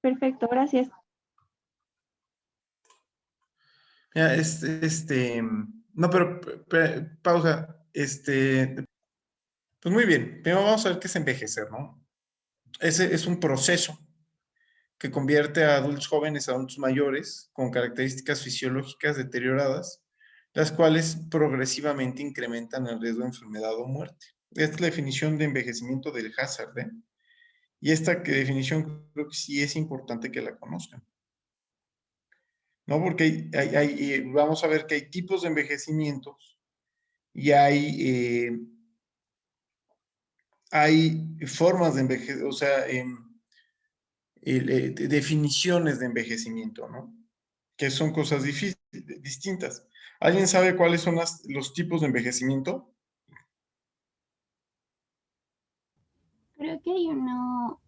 Perfecto, gracias. Mira, no, pero, pausa, pues muy bien, primero vamos a ver qué es envejecer, ¿no? Ese es un proceso que convierte a adultos jóvenes a adultos mayores con características fisiológicas deterioradas, las cuales progresivamente incrementan el riesgo de enfermedad o muerte. Esta es la definición de envejecimiento del Hazard, ¿eh? Y esta definición creo que sí es importante que la conozcan, ¿no? Porque vamos a ver que hay tipos de envejecimientos y hay formas de envejecer, o sea, definiciones de envejecimiento, ¿no? Que son cosas distintas. ¿Alguien sabe cuáles son los tipos de envejecimiento? Creo que hay uno,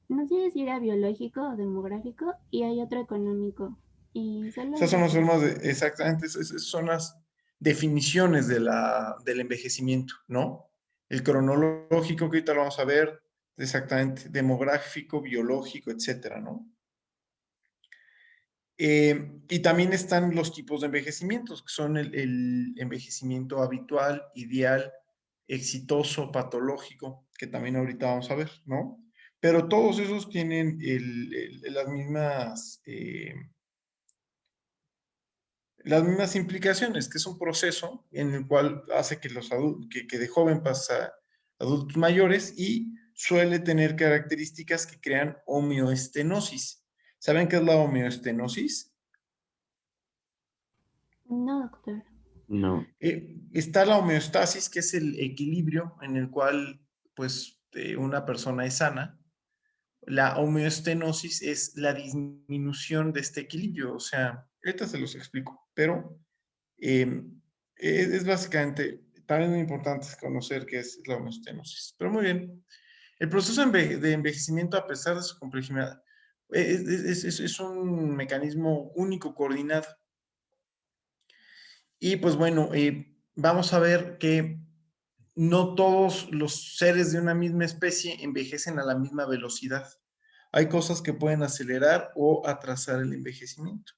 no sé si era biológico o demográfico, y hay otro económico. Y solo Esas son las recuerdo. formas de, exactamente, esas son las definiciones del envejecimiento, ¿no? El cronológico, que ahorita lo vamos a ver, exactamente, demográfico, biológico, etcétera, ¿no? Y también están los tipos de envejecimientos, que son el envejecimiento habitual, ideal, exitoso, patológico, que también ahorita vamos a ver, ¿no? Pero todos esos tienen las mismas implicaciones, que es un proceso en el cual hace que los adultos, que de joven pasa a adultos mayores y suele tener características que crean homeoestenosis. ¿Saben qué es la homeoestenosis? No, doctor. No. Está la homeostasis, que es el equilibrio en el cual, pues, una persona es sana. La homeostenosis es la disminución de este equilibrio. O sea, ahorita se los explico, pero eh, es básicamente, también muy importante conocer qué es la homeostenosis. Pero muy bien. El proceso de envejecimiento, a pesar de su complejidad, es un mecanismo único, coordinado. Y pues bueno, vamos a ver que no todos los seres de una misma especie envejecen a la misma velocidad. Hay cosas que pueden acelerar o atrasar el envejecimiento.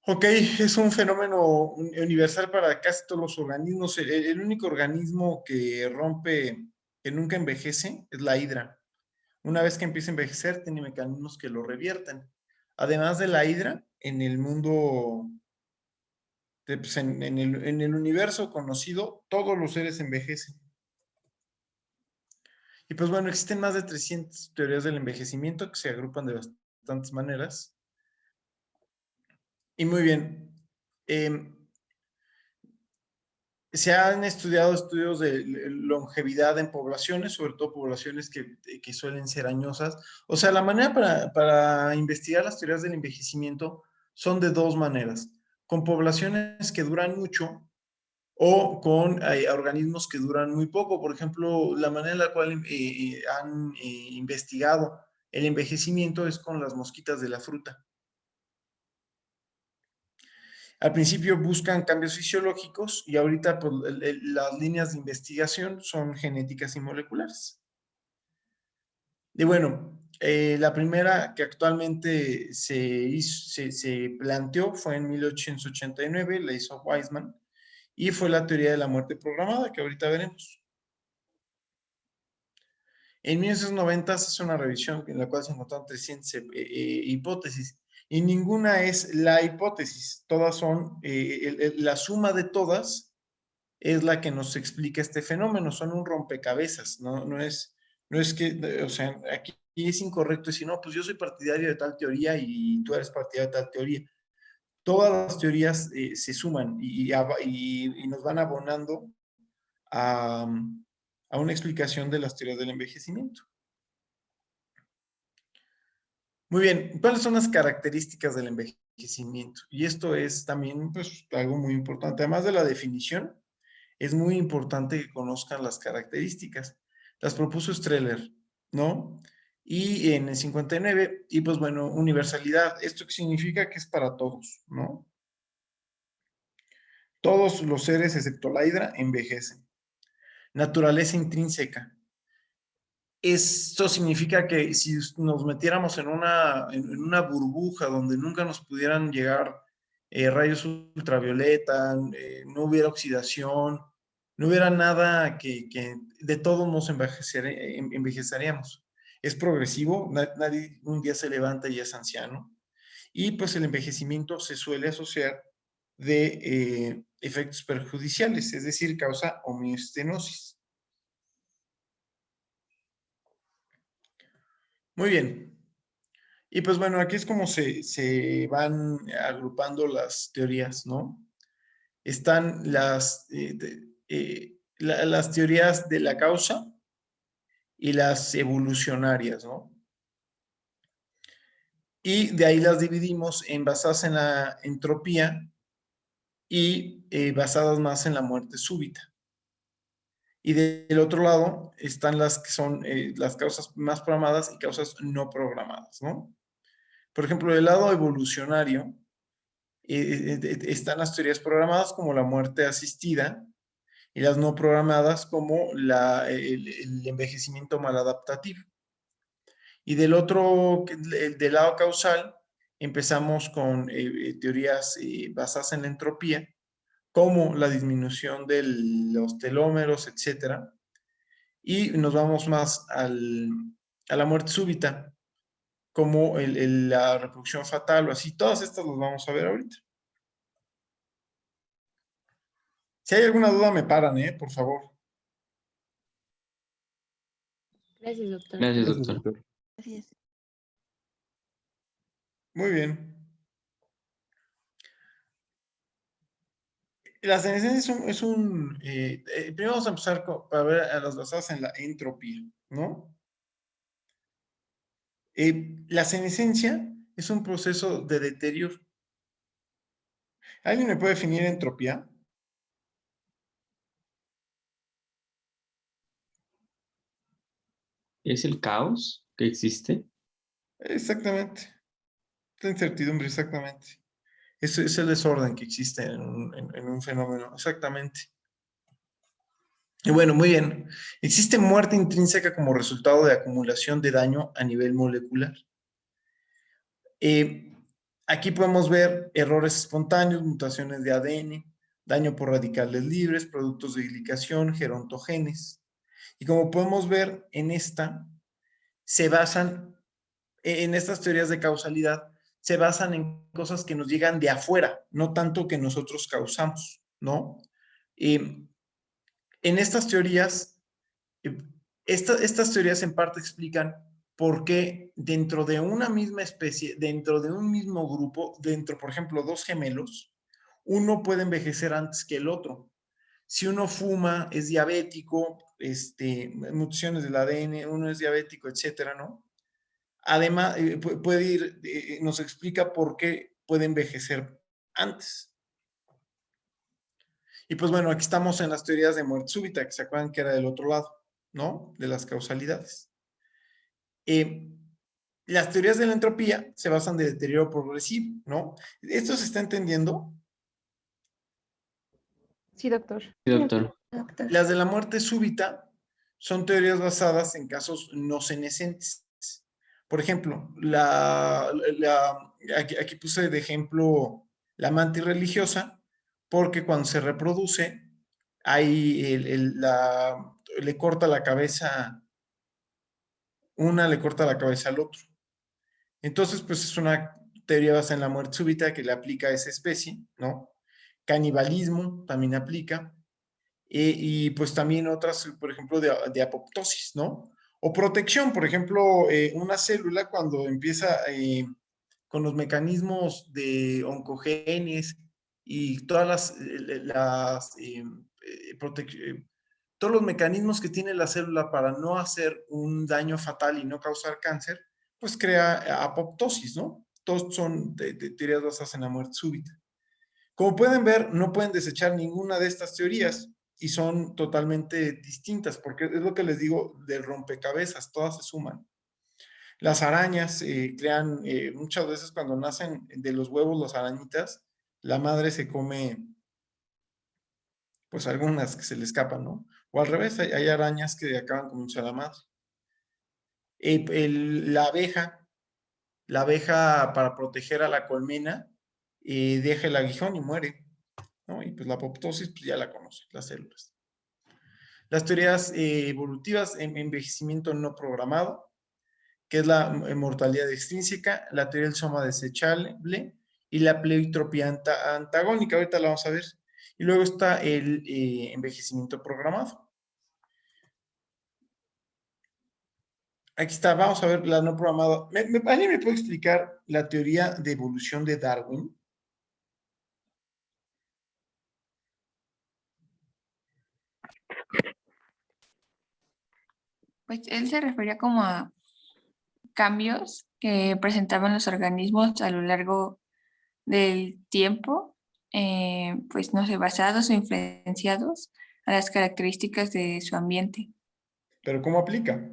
Ok, es un fenómeno universal para casi todos los organismos. El único organismo que rompe, que nunca envejece, es la hidra. Una vez que empieza a envejecer, tiene mecanismos que lo revierten. Además de la hidra, en el mundo, pues, en el universo conocido, todos los seres envejecen. Y pues bueno, existen más de 300 teorías del envejecimiento que se agrupan de bastantes maneras. Y muy bien, eh, se han estudiado estudios de longevidad en poblaciones, sobre todo poblaciones que suelen ser añosas. O sea, la manera para investigar las teorías del envejecimiento son de dos maneras: con poblaciones que duran mucho o con organismos que duran muy poco. Por ejemplo, la manera en la cual han investigado el envejecimiento es con las mosquitas de la fruta. Al principio buscan cambios fisiológicos y ahorita pues, las líneas de investigación son genéticas y moleculares. Y bueno, la primera que actualmente se planteó fue en 1889, la hizo Weizmann, y fue la teoría de la muerte programada, que ahorita veremos. En 1990 se hizo una revisión en la cual se encontraron 300 hipótesis y ninguna es la hipótesis, todas son, la suma de todas es la que nos explica este fenómeno, son un rompecabezas, no es que, o sea, aquí es incorrecto decir, no, pues yo soy partidario de tal teoría y tú eres partidario de tal teoría. Todas las teorías se suman y nos van abonando a, a una explicación de las teorías del envejecimiento. Muy bien, ¿cuáles son las características del envejecimiento? Y esto es también, pues, algo muy importante. Además de la definición, es muy importante que conozcan las características. Las propuso Streller, ¿no? Y en el 59, y pues bueno, universalidad. ¿Esto qué significa? Que es para todos, ¿no? Todos los seres, excepto la hidra, envejecen. Naturaleza intrínseca. Esto significa que si nos metiéramos en una burbuja donde nunca nos pudieran llegar rayos ultravioleta, no hubiera oxidación, no hubiera nada que de todo nos envejeceríamos. Es progresivo, nadie un día se levanta y es anciano. Y pues el envejecimiento se suele asociar de efectos perjudiciales, es decir, causa homeostenosis. Muy bien. Y pues bueno, aquí es como se van agrupando las teorías, ¿no? Están las teorías de la causa y las evolucionarias, ¿no? Y de ahí las dividimos en basadas en la entropía y basadas más en la muerte súbita. Y del otro lado están las que son las causas más programadas y causas no programadas, ¿no? Por ejemplo, del lado evolucionario, están las teorías programadas como la muerte asistida y las no programadas como el envejecimiento maladaptativo. Y del lado causal, empezamos con teorías basadas en la entropía, como la disminución de los telómeros, etcétera. Y nos vamos más a la muerte súbita, como la reproducción fatal o así. Todas estas las vamos a ver ahorita. Si hay alguna duda, me paran, por favor. Gracias, doctor. Gracias, Gracias, doctor. doctor. Gracias. Muy bien. La senescencia primero vamos a empezar para ver a las basadas en la entropía, ¿no? La senescencia es un proceso de deterioro. ¿Alguien me puede definir entropía? ¿Es el caos que existe? Exactamente. La incertidumbre, exactamente. Eso es el desorden que existe en un fenómeno, exactamente. Y bueno, muy bien. Existe muerte intrínseca como resultado de acumulación de daño a nivel molecular. Aquí podemos ver errores espontáneos, mutaciones de ADN, daño por radicales libres, productos de glicación, gerontogenes. Y como podemos ver en se basan, en estas teorías de causalidad, se basan en cosas que nos llegan de afuera, no tanto que nosotros causamos, ¿no? En estas teorías, eh, estas teorías en parte explican por qué dentro de una misma especie, dentro de un mismo grupo, por ejemplo, dos gemelos, uno puede envejecer antes que el otro. Si uno fuma, es diabético, mutaciones del ADN, uno es diabético, etcétera, ¿no? Además, puede ir, nos explica por qué puede envejecer antes. Y pues bueno, aquí estamos en las teorías de muerte súbita, que se acuerdan que era del otro lado, ¿no? De las causalidades. Las teorías de la entropía se basan de deterioro progresivo, ¿no? ¿Esto se está entendiendo? Sí, doctor. Sí, doctor. Doctor. Las de la muerte súbita son teorías basadas en casos no senescentes. Por ejemplo, aquí puse de ejemplo la mantis religiosa, porque cuando se reproduce, ahí le corta la cabeza, una le corta la cabeza al otro. Entonces, pues es una teoría basada en la muerte súbita que le aplica a esa especie, ¿no? Canibalismo también aplica. Y pues también otras, por ejemplo, de apoptosis, ¿no? O protección, por ejemplo, una célula cuando empieza con los mecanismos de oncogenes y todas todos los mecanismos que tiene la célula para no hacer un daño fatal y no causar cáncer, pues crea apoptosis, ¿no? Todos son de teorías basadas en la muerte súbita. Como pueden ver, no pueden desechar ninguna de estas teorías y son totalmente distintas, porque es lo que les digo del rompecabezas, todas se suman. Las arañas crean, muchas veces cuando nacen de los huevos las arañitas, la madre se come, pues algunas que se le escapan, ¿no? O al revés, hay arañas que acaban comiéndose a la madre. la abeja para proteger a la colmena, deja el aguijón y muere, ¿no? Y pues la apoptosis, pues ya la conocen, las células. Las teorías evolutivas en envejecimiento no programado, que es la mortalidad extrínseca, la teoría del soma desechable y la pleiotropía antagónica. Ahorita la vamos a ver. Y luego está el envejecimiento programado. Aquí está, vamos a ver la no programada. ¿Alguien me puede explicar la teoría de evolución de Darwin? Pues él se refería como a cambios que presentaban los organismos a lo largo del tiempo, pues no sé, basados o influenciados a las características de su ambiente. Pero ¿cómo aplica?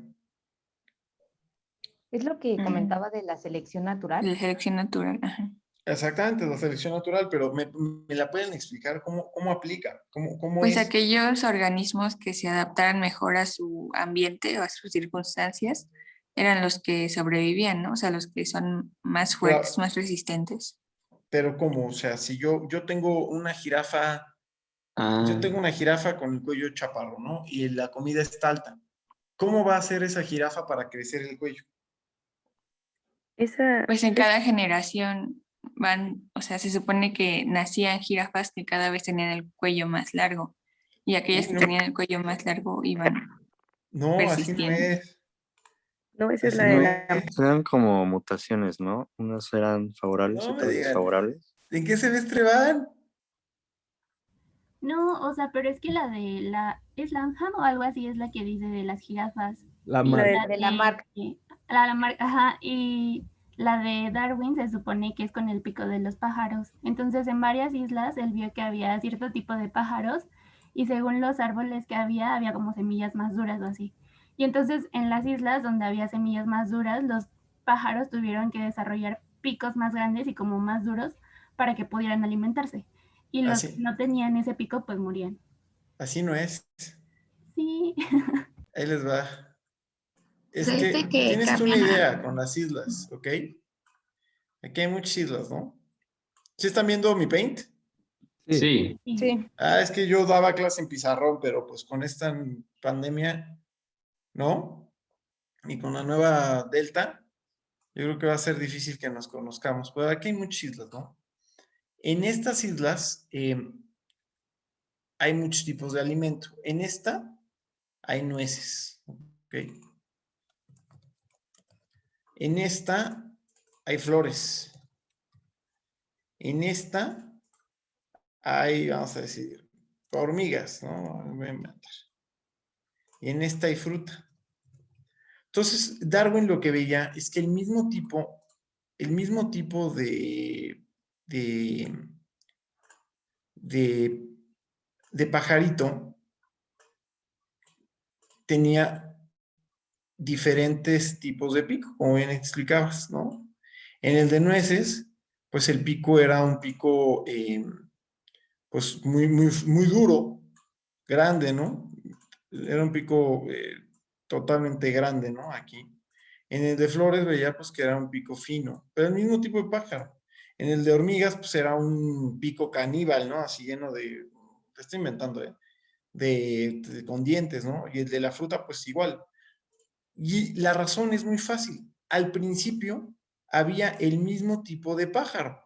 Es lo que Mm. comentaba de la selección natural. La selección natural. Ajá. Exactamente, la selección natural, pero ¿me la pueden explicar cómo aplica? ¿Cómo Pues es? aquellos organismos que se adaptaran mejor a su ambiente o a sus circunstancias eran los que sobrevivían, ¿no? O sea, los que son más fuertes, más resistentes. Pero ¿cómo? O sea, si yo tengo una jirafa, yo Ah, tengo una jirafa con el cuello chaparro, ¿no? Y la comida está alta. ¿Cómo va a hacer esa jirafa para crecer el cuello? Esa, Pues en es- cada generación van, o sea, se supone que nacían jirafas que cada vez tenían el cuello más largo y aquellas Uy, que no, tenían el cuello más largo iban no, así no persistiendo. es. no, esa es Así la no de es. la... Eran como mutaciones, ¿no? Unas eran favorables y No me otras digan. desfavorables. ¿En qué semestre van? No, o sea, pero es que ¿es Lanham o algo así? Es la que dice de las jirafas. La Y La marca. de la marca. ajá, y la de Darwin se supone que es con el pico de los pájaros. Entonces, en varias islas él vio que había cierto tipo de pájaros y según los árboles que había como semillas más duras o así. Y entonces, en las islas donde había semillas más duras, los pájaros tuvieron que desarrollar picos más grandes y como más duros para que pudieran alimentarse. Y los que Así, no tenían ese pico, pues morían. así no es. Sí. Ahí les va. Es Se que dice que tienes tú una cambian idea con las islas, ¿ok? Aquí hay muchas islas, ¿no? ¿Sí están viendo mi paint? sí. Sí. Sí, Ah, es que yo daba clase en pizarrón, pero pues con esta pandemia, ¿no? Y con la nueva Delta, yo creo que va a ser difícil que nos conozcamos. Pero aquí hay muchas islas, ¿no? En estas islas hay muchos tipos de alimento. En esta hay nueces, ¿ok? En esta hay flores. En esta hay, vamos a decir, hormigas, ¿no? Me voy a inventar. Y en esta hay fruta. Entonces, Darwin lo que veía es que el mismo tipo de, de, de pajarito tenía diferentes tipos de pico, como bien explicabas, ¿no? En el de nueces, pues el pico era un pico, pues muy duro, grande, ¿no? Era un pico totalmente grande, ¿no? Aquí. En el de flores veía pues que era un pico fino, pero el mismo tipo de pájaro. En el de hormigas pues era un pico caníbal, ¿no? Así lleno te estoy inventando, ¿eh? Con dientes, ¿no? Y el de la fruta pues igual. Y la razón es muy fácil. Al principio había el mismo tipo de pájaro.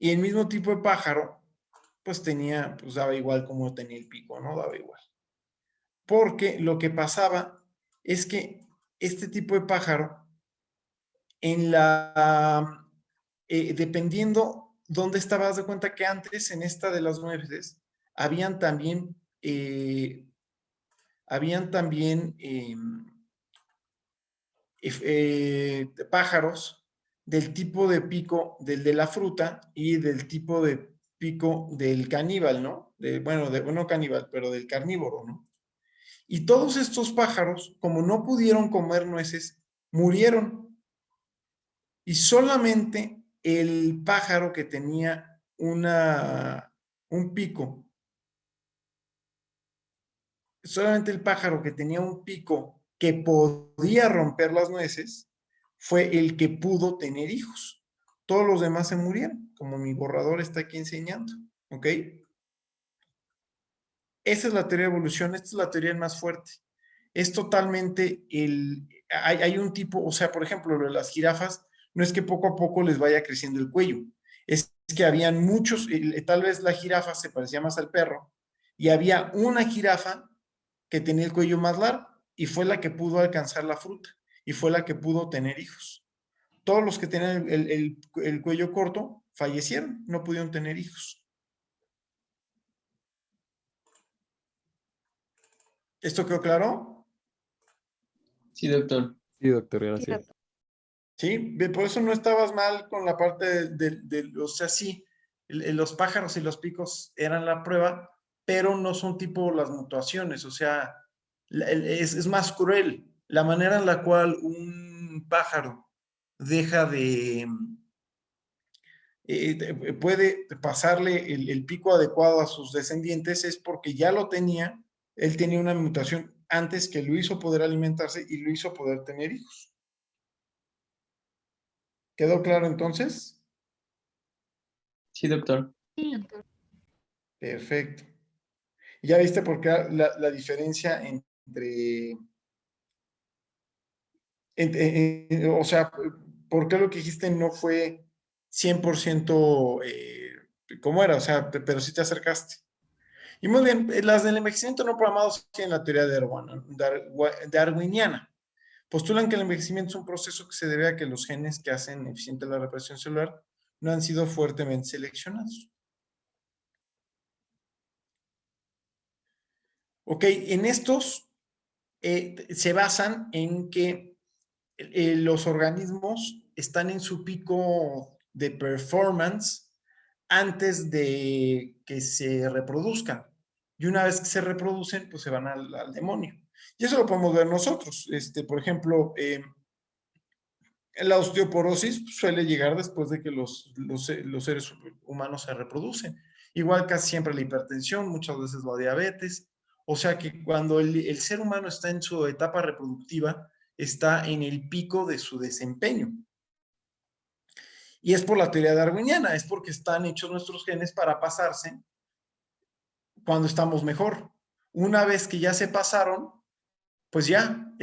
Y el mismo tipo de pájaro pues pues daba igual como tenía el pico, ¿no? Daba igual. Porque lo que pasaba es que este tipo de pájaro, dependiendo dónde estabas, de cuenta que antes en esta de las nueces, habían también, habían también pájaros del tipo de pico del de la fruta y del tipo de pico del caníbal, ¿no? Bueno, no caníbal, pero del carnívoro, ¿no? Y todos estos pájaros, como no pudieron comer nueces, murieron. Y solamente el pájaro que tenía un pico, solamente el pájaro que tenía un pico que podía romper las nueces fue el que pudo tener hijos. Todos los demás se murieron, como mi borrador está aquí enseñando, ¿ok? Esa es la teoría de evolución, esta es la teoría más fuerte. Es totalmente hay un tipo, o sea, por ejemplo, lo de las jirafas, no es que poco a poco les vaya creciendo el cuello, es que habían muchos, tal vez la jirafa se parecía más al perro, y había una jirafa que tenía el cuello más largo, y fue la que pudo alcanzar la fruta, y fue la que pudo tener hijos. Todos los que tenían el cuello corto fallecieron, no pudieron tener hijos. ¿Esto quedó claro? Sí, doctor. Sí, doctor, gracias. Sí, por eso no estabas mal con la parte o sea, sí, los pájaros y los picos eran la prueba, pero no son tipo las mutuaciones, o sea, es más cruel la manera en la cual un pájaro deja puede pasarle el pico adecuado a sus descendientes es porque ya lo tenía, él tenía una mutación antes que lo hizo poder alimentarse y lo hizo poder tener hijos. ¿Quedó claro entonces? Sí, doctor. Sí, Perfecto. ¿Ya viste por qué la diferencia o sea, por qué lo que dijiste no fue 100% como era? O sea, pero sí te acercaste. Y muy bien, las del envejecimiento no programado tienen la teoría darwiniana. Postulan que el envejecimiento es un proceso que se debe a que los genes que hacen eficiente la reparación celular no han sido fuertemente seleccionados. Ok, en estos se basan en que los organismos están en su pico de performance antes de que se reproduzcan. Y una vez que se reproducen, pues se van al demonio. Y eso lo podemos ver nosotros. Por ejemplo, la osteoporosis suele llegar después de que los seres humanos se reproducen. Igual casi siempre la hipertensión, muchas veces la diabetes. O sea que cuando el ser humano está en su etapa reproductiva, está en el pico de su desempeño. Y es por la teoría darwiniana, es porque están hechos nuestros genes para pasarse cuando estamos mejor. Una vez que ya se pasaron, pues ya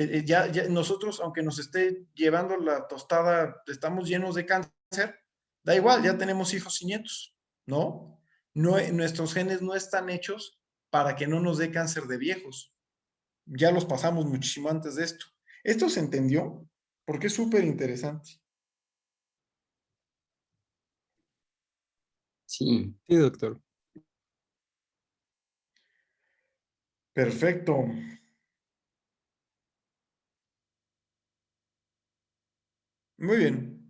nosotros, aunque nos esté llevando la tostada, estamos llenos de cáncer, da igual, ya tenemos hijos y nietos, ¿no? Nuestros genes no están hechos para que no nos dé cáncer de viejos. Ya los pasamos muchísimo antes de esto. ¿Esto se entendió? Porque es súper interesante. Sí. Sí, doctor. Perfecto. Muy bien.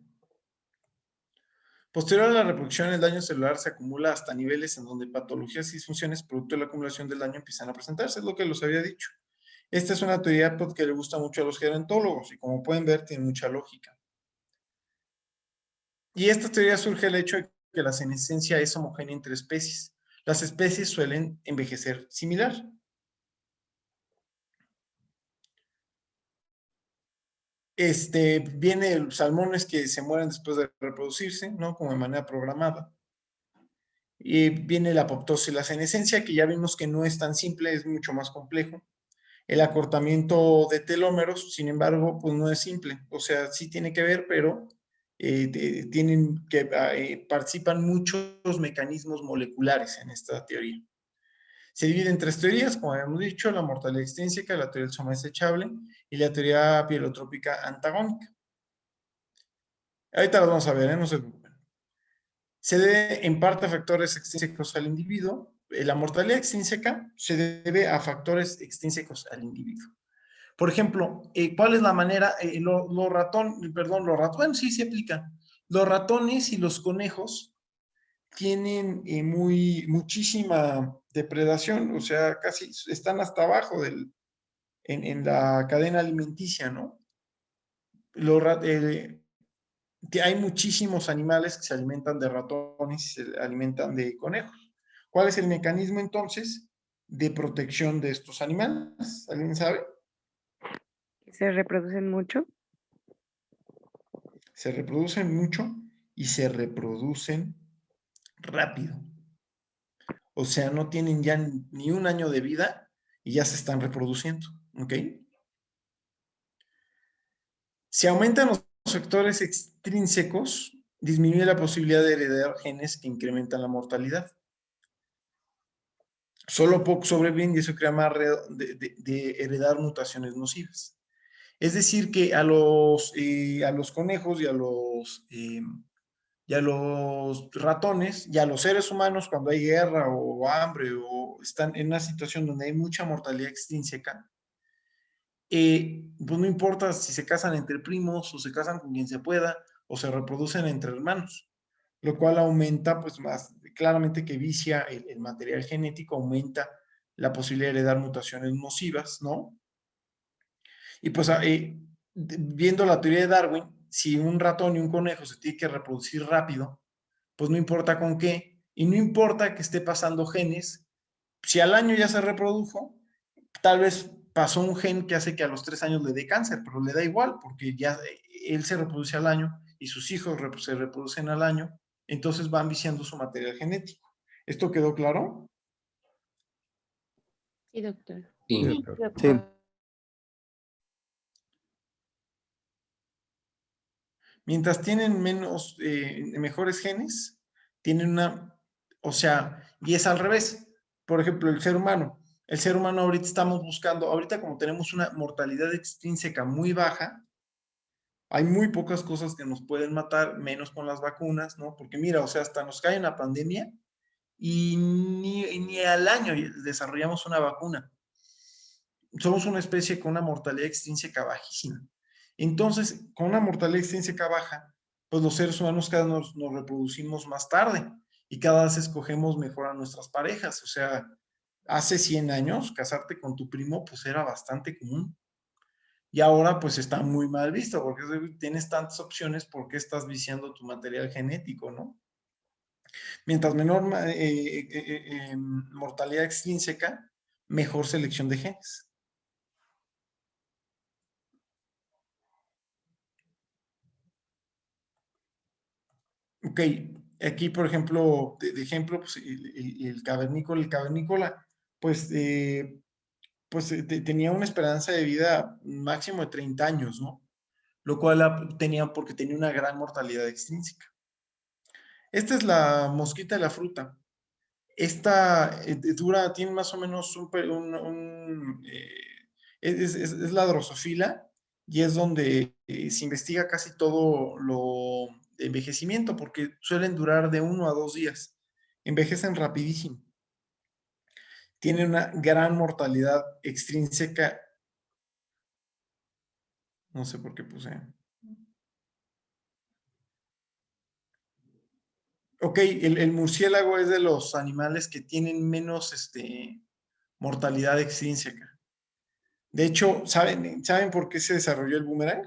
Posterior a la reproducción, el daño celular se acumula hasta niveles en donde patologías y disfunciones producto de la acumulación del daño empiezan a presentarse, es lo que los había dicho. Esta es una teoría que le gusta mucho a los gerontólogos y como pueden ver tiene mucha lógica. Y esta teoría surge del hecho de que la senescencia es homogénea entre especies. Las especies suelen envejecer similar. Viene salmones que se mueren después de reproducirse, ¿no? Como de manera programada. Y viene la apoptosis, la senescencia, que ya vimos que no es tan simple, es mucho más complejo. El acortamiento de telómeros, sin embargo, pues no es simple. O sea, sí tiene que ver, pero participan muchos mecanismos moleculares en esta teoría. Se divide en tres teorías, como habíamos dicho, la mortalidad extrínseca, la teoría del soma desechable y la teoría pielotrópica antagónica. Ahorita las vamos a ver, no se preocupen. Se debe en parte a factores extrínsecos al individuo. La mortalidad extrínseca se debe a factores extrínsecos al individuo. Por ejemplo, ¿cuál es la manera? Los ratones, bueno, sí se aplica. Los ratones y los conejos tienen muchísima depredación, o sea, casi están hasta abajo en la cadena alimenticia, ¿no? Hay muchísimos animales que se alimentan de ratones y se alimentan de conejos. ¿Cuál es el mecanismo entonces de protección de estos animales? ¿Alguien sabe? ¿Se reproducen mucho? Se reproducen mucho y se reproducen rápido. O sea, no tienen ya ni un año de vida y ya se están reproduciendo, ¿ok? Si aumentan los factores extrínsecos, disminuye la posibilidad de heredar genes que incrementan la mortalidad. Solo pocos sobreviven y eso crea más de heredar mutaciones nocivas. Es decir, que a los conejos y a los ratones y a los seres humanos cuando hay guerra o hambre o están en una situación donde hay mucha mortalidad extrínseca, pues no importa si se casan entre primos o se casan con quien se pueda o se reproducen entre hermanos, lo cual aumenta pues más claramente que vicia el material genético, aumenta la posibilidad de heredar mutaciones nocivas, ¿no? Y pues viendo la teoría de Darwin, si un ratón y un conejo se tienen que reproducir rápido, pues no importa con qué, y no importa que esté pasando genes, si al año ya se reprodujo, tal vez pasó un gen que hace que a los 3 años le dé cáncer, pero le da igual, porque ya él se reproduce al año y sus hijos se reproducen al año, entonces van viciando su material genético. ¿Esto quedó claro? Sí, doctor. Sí. Sí. Sí, Mientras tienen mejores genes, tienen o sea, y es al revés. Por ejemplo, el ser humano ahorita estamos buscando, ahorita como tenemos una mortalidad extrínseca muy baja, hay muy pocas cosas que nos pueden matar, menos con las vacunas, ¿no? Porque mira, o sea, hasta nos cae una pandemia y ni al año desarrollamos una vacuna. Somos una especie con una mortalidad extrínseca bajísima. Entonces, con una mortalidad extrínseca baja, pues los seres humanos cada vez nos reproducimos más tarde y cada vez escogemos mejor a nuestras parejas. O sea, hace 100 años casarte con tu primo pues era bastante común. Y ahora pues está muy mal visto porque tienes tantas opciones, ¿por qué estás viciando tu material genético, no? Mientras menor mortalidad extrínseca, mejor selección de genes. Ok, aquí por ejemplo, de ejemplo, pues, el cavernícola, pues, tenía una esperanza de vida máximo de 30 años, ¿no? Lo cual tenía porque tenía una gran mortalidad extrínseca. Esta es la mosquita de la fruta. Esta tiene más o menos es la drosofila y es donde se investiga casi todo lo de envejecimiento porque suelen durar de 1 a 2 días. Envejecen rapidísimo. Tienen una gran mortalidad extrínseca. No sé por qué puse. Ok, el murciélago es de los animales que tienen menos mortalidad extrínseca. De hecho, ¿saben por qué se desarrolló el boomerang?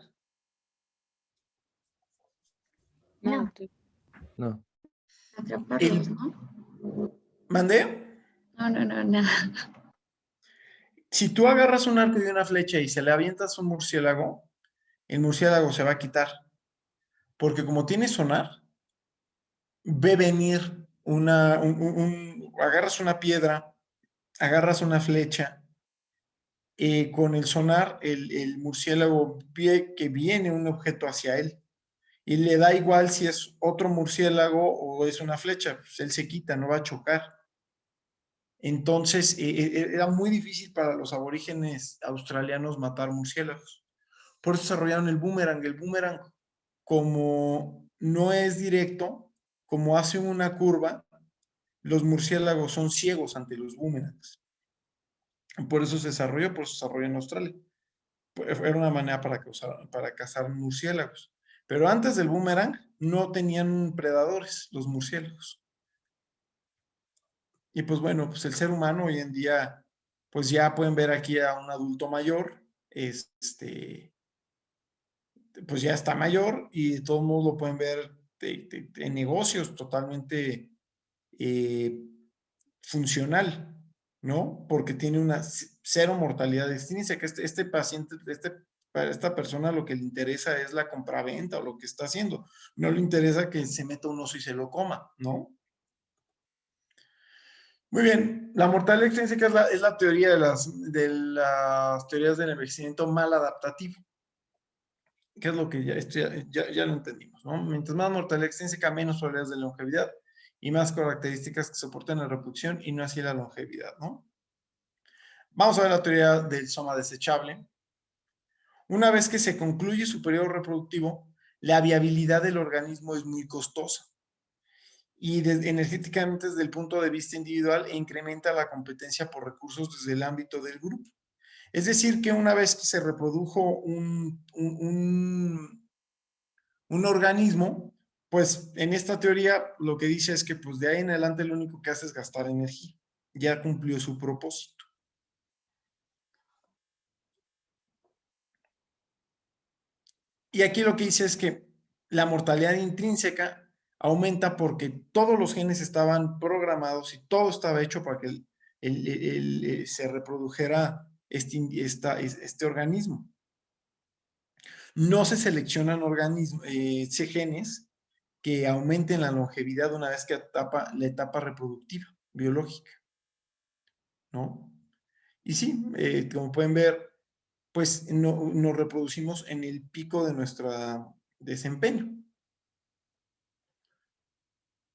No, No. doctor. no. Atraparlos, ¿no? ¿Mandé? No. Si tú agarras un arco y una flecha y se le avientas un murciélago, el murciélago se va a quitar. Porque como tiene sonar, ve venir agarras una piedra, agarras una flecha, con el sonar, el murciélago ve que viene un objeto hacia él. Y le da igual si es otro murciélago o es una flecha, pues él se quita, no va a chocar. Entonces, era muy difícil para los aborígenes australianos matar murciélagos. Por eso desarrollaron el boomerang. El boomerang, como no es directo, como hace una curva, los murciélagos son ciegos ante los boomerangs. Por eso se desarrolló en Australia. Era una manera para cazar murciélagos. Pero antes del boomerang no tenían predadores los murciélagos. Y pues bueno, pues el ser humano hoy en día, pues ya pueden ver aquí a un adulto mayor, pues ya está mayor y de todos modos lo pueden ver en negocios totalmente funcional, ¿no? Porque tiene una cero mortalidad extrínseca. Este paciente Para esta persona lo que le interesa es la compraventa o lo que está haciendo. No le interesa que se meta un oso y se lo coma, ¿no? Muy bien, la mortalidad extrínseca es la teoría de las teorías del envejecimiento mal adaptativo. ¿Qué es lo que ya lo entendimos, ¿no? Mientras más mortalidad extrínseca, menos probabilidades de longevidad y más características que soporten la reproducción y no así la longevidad, ¿no? Vamos a ver la teoría del soma desechable. Una vez que se concluye su periodo reproductivo, la viabilidad del organismo es muy costosa y energéticamente desde el punto de vista individual e incrementa la competencia por recursos desde el ámbito del grupo. Es decir, que una vez que se reprodujo un organismo, pues en esta teoría lo que dice es que pues de ahí en adelante lo único que hace es gastar energía. Ya cumplió su propósito. Y aquí lo que dice es que la mortalidad intrínseca aumenta porque todos los genes estaban programados y todo estaba hecho para que se reprodujera este organismo. No se seleccionan genes que aumenten la longevidad una vez que la etapa reproductiva biológica, ¿no? Y sí, como pueden ver, pues nos reproducimos en el pico de nuestro desempeño.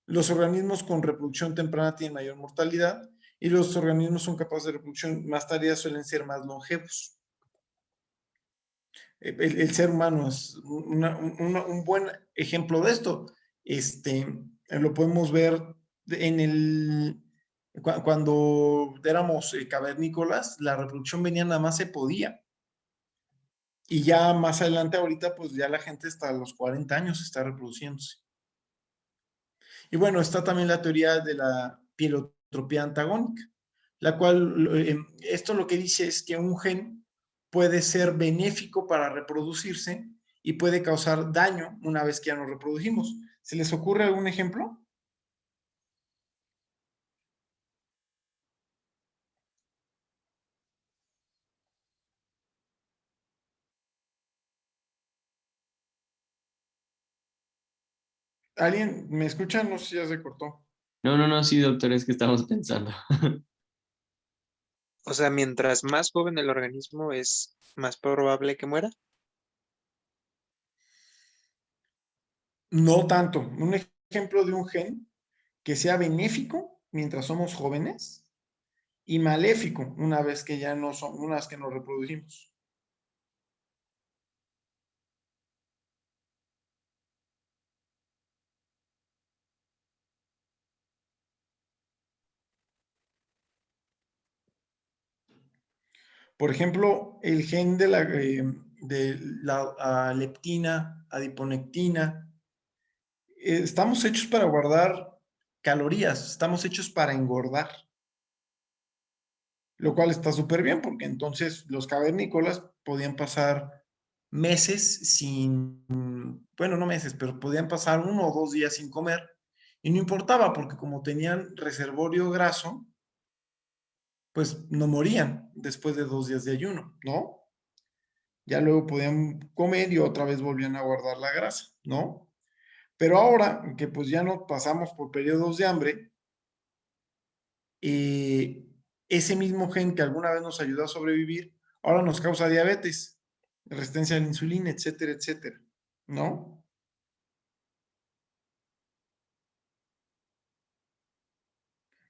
Los organismos con reproducción temprana tienen mayor mortalidad y los organismos son capaces de reproducción más tardía suelen ser más longevos. El ser humano es un buen ejemplo de esto. Lo podemos ver cuando éramos cavernícolas, la reproducción venía nada más se podía. Y ya más adelante, ahorita, pues ya la gente hasta los 40 años está reproduciéndose. Y bueno, está también la teoría de la pielotropía antagónica, la cual, esto lo que dice es que un gen puede ser benéfico para reproducirse y puede causar daño una vez que ya nos reproducimos. ¿Se les ocurre algún ejemplo? ¿Alguien me escucha? No sé si ya se cortó. No, sí, doctor, es que estamos pensando. O sea, mientras más joven el organismo es más probable que muera. No tanto. Un ejemplo de un gen que sea benéfico mientras somos jóvenes y maléfico una vez que ya no son, una vez que nos reproducimos. Por ejemplo, el gen de la leptina, adiponectina. Estamos hechos para guardar calorías, estamos hechos para engordar, lo cual está súper bien porque entonces los cavernícolas podían pasar meses sin, bueno, no meses, pero podían pasar 1 o 2 días sin comer y no importaba porque como tenían reservorio graso, pues no morían después de 2 días de ayuno, ¿no? Ya luego podían comer y otra vez volvían a guardar la grasa, ¿no? Pero ahora que pues ya no pasamos por periodos de hambre, ese mismo gen que alguna vez nos ayudó a sobrevivir, ahora nos causa diabetes, resistencia a la insulina, etcétera, etcétera, ¿no?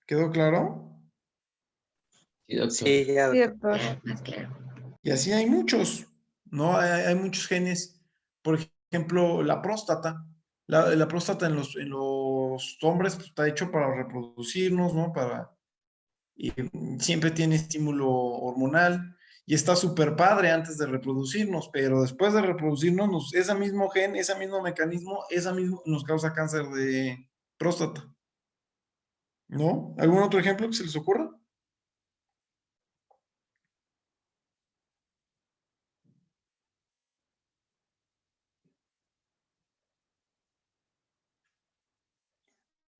¿Quedó claro? Sí, doctor. Sí, ya, Sí, doctor. doctor. Más claro. Y así hay muchos, ¿no? Hay muchos genes, por ejemplo, la próstata. La próstata en los hombres pues, está hecho para reproducirnos, ¿no? Y siempre tiene estímulo hormonal y está súper padre antes de reproducirnos, pero después de reproducirnos, ese mismo gen, ese mismo mecanismo, esa mismo nos causa cáncer de próstata, ¿no? ¿Algún otro ejemplo que se les ocurra?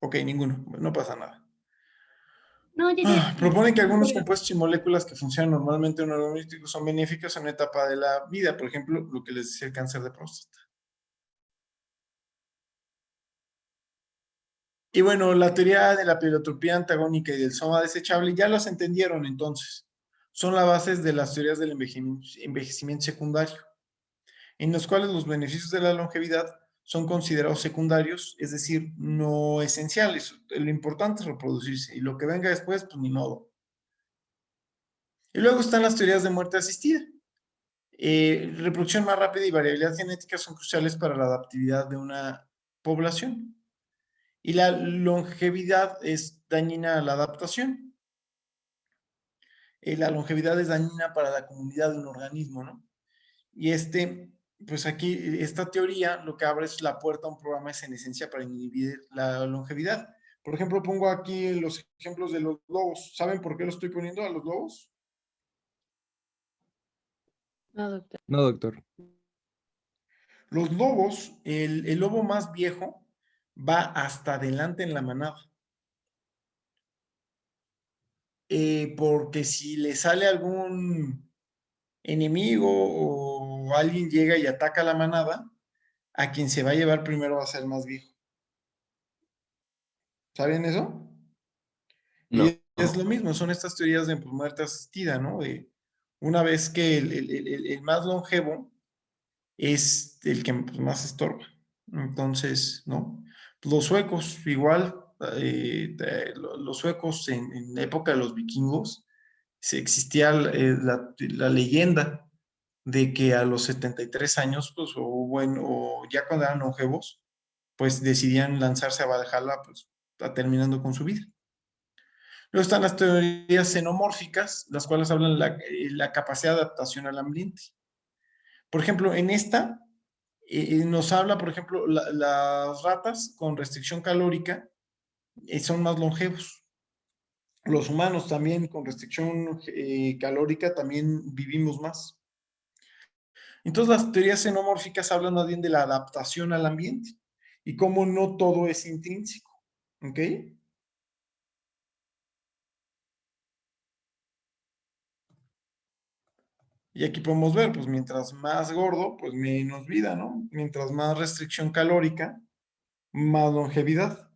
Ok, ninguno, no pasa nada. No, ya. Proponen que algunos compuestos y moléculas que funcionan normalmente en un organismo son benéficos en una etapa de la vida, por ejemplo, lo que les decía el cáncer de próstata. Y bueno, la teoría de la pleiotropía antagónica y del soma desechable ya las entendieron entonces. Son las bases de las teorías del envejecimiento secundario, en los cuales los beneficios de la longevidad son considerados secundarios, es decir, no esenciales. Lo importante es reproducirse y lo que venga después, pues ni modo. Y luego están las teorías de muerte asistida. Reproducción más rápida y variabilidad genética son cruciales para la adaptabilidad de una población. Y la longevidad es dañina a la adaptación. La longevidad es dañina para la comunidad de un organismo, ¿no? Y pues aquí, esta teoría lo que abre es la puerta a un programa es en esencia para inhibir la longevidad. Por ejemplo, pongo aquí los ejemplos de los lobos. ¿Saben por qué los estoy poniendo a los lobos? No, doctor. No, doctor. Los lobos, el lobo más viejo va hasta adelante en la manada. Porque si le sale algún enemigo o alguien llega y ataca a la manada, a quien se va a llevar primero va a ser el más viejo. ¿Saben eso? No. Y es lo mismo, son estas teorías de muerte asistida, ¿no? De una vez que el más longevo es el que pues, más estorba. Entonces, ¿no? Los suecos, igual, los suecos en la época de los vikingos, existía la leyenda de que a los 73 años, pues, o bueno, o ya cuando eran longevos, pues decidían lanzarse a Valhalla, pues, terminando con su vida. Luego están las teorías xenomórficas, las cuales hablan de la capacidad de adaptación al ambiente. Por ejemplo, en esta nos habla, por ejemplo, las ratas con restricción calórica son más longevos. Los humanos también con restricción calórica también vivimos más. Entonces las teorías xenomórficas hablan más bien de la adaptación al ambiente y cómo no todo es intrínseco. ¿Ok? Y aquí podemos ver, pues mientras más gordo, pues menos vida, ¿no? Mientras más restricción calórica, más longevidad.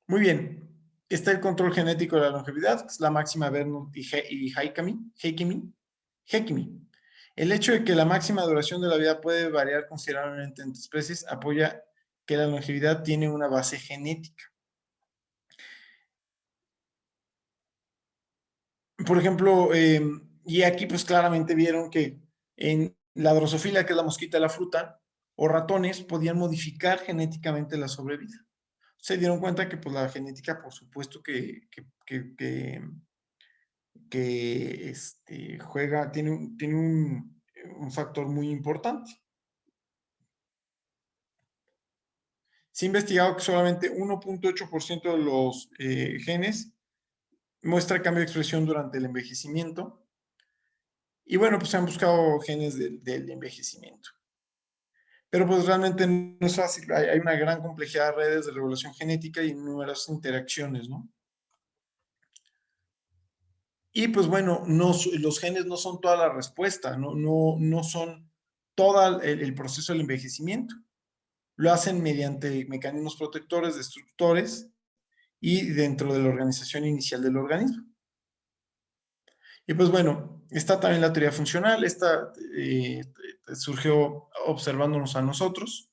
Muy bien. Está el control genético de la longevidad, que es la máxima Bernoulli y Heikimi. El hecho de que la máxima duración de la vida puede variar considerablemente entre especies apoya que la longevidad tiene una base genética. Por ejemplo, y aquí pues claramente vieron que en la drosofila, que es la mosquita de la fruta, o ratones podían modificar genéticamente la sobrevida. Se dieron cuenta que pues la genética, por supuesto que juega, tiene un factor muy importante. Se ha investigado que solamente 1.8% de los genes muestra cambio de expresión durante el envejecimiento. Y bueno, pues se han buscado genes del envejecimiento. Pero pues realmente no es fácil. Hay una gran complejidad de redes de regulación genética y numerosas interacciones, ¿no? Y pues bueno, los genes no son toda la respuesta, no son todo el proceso del envejecimiento. Lo hacen mediante mecanismos protectores, destructores y dentro de la organización inicial del organismo. Y pues bueno, está también la teoría funcional, esta surgió observándonos a nosotros.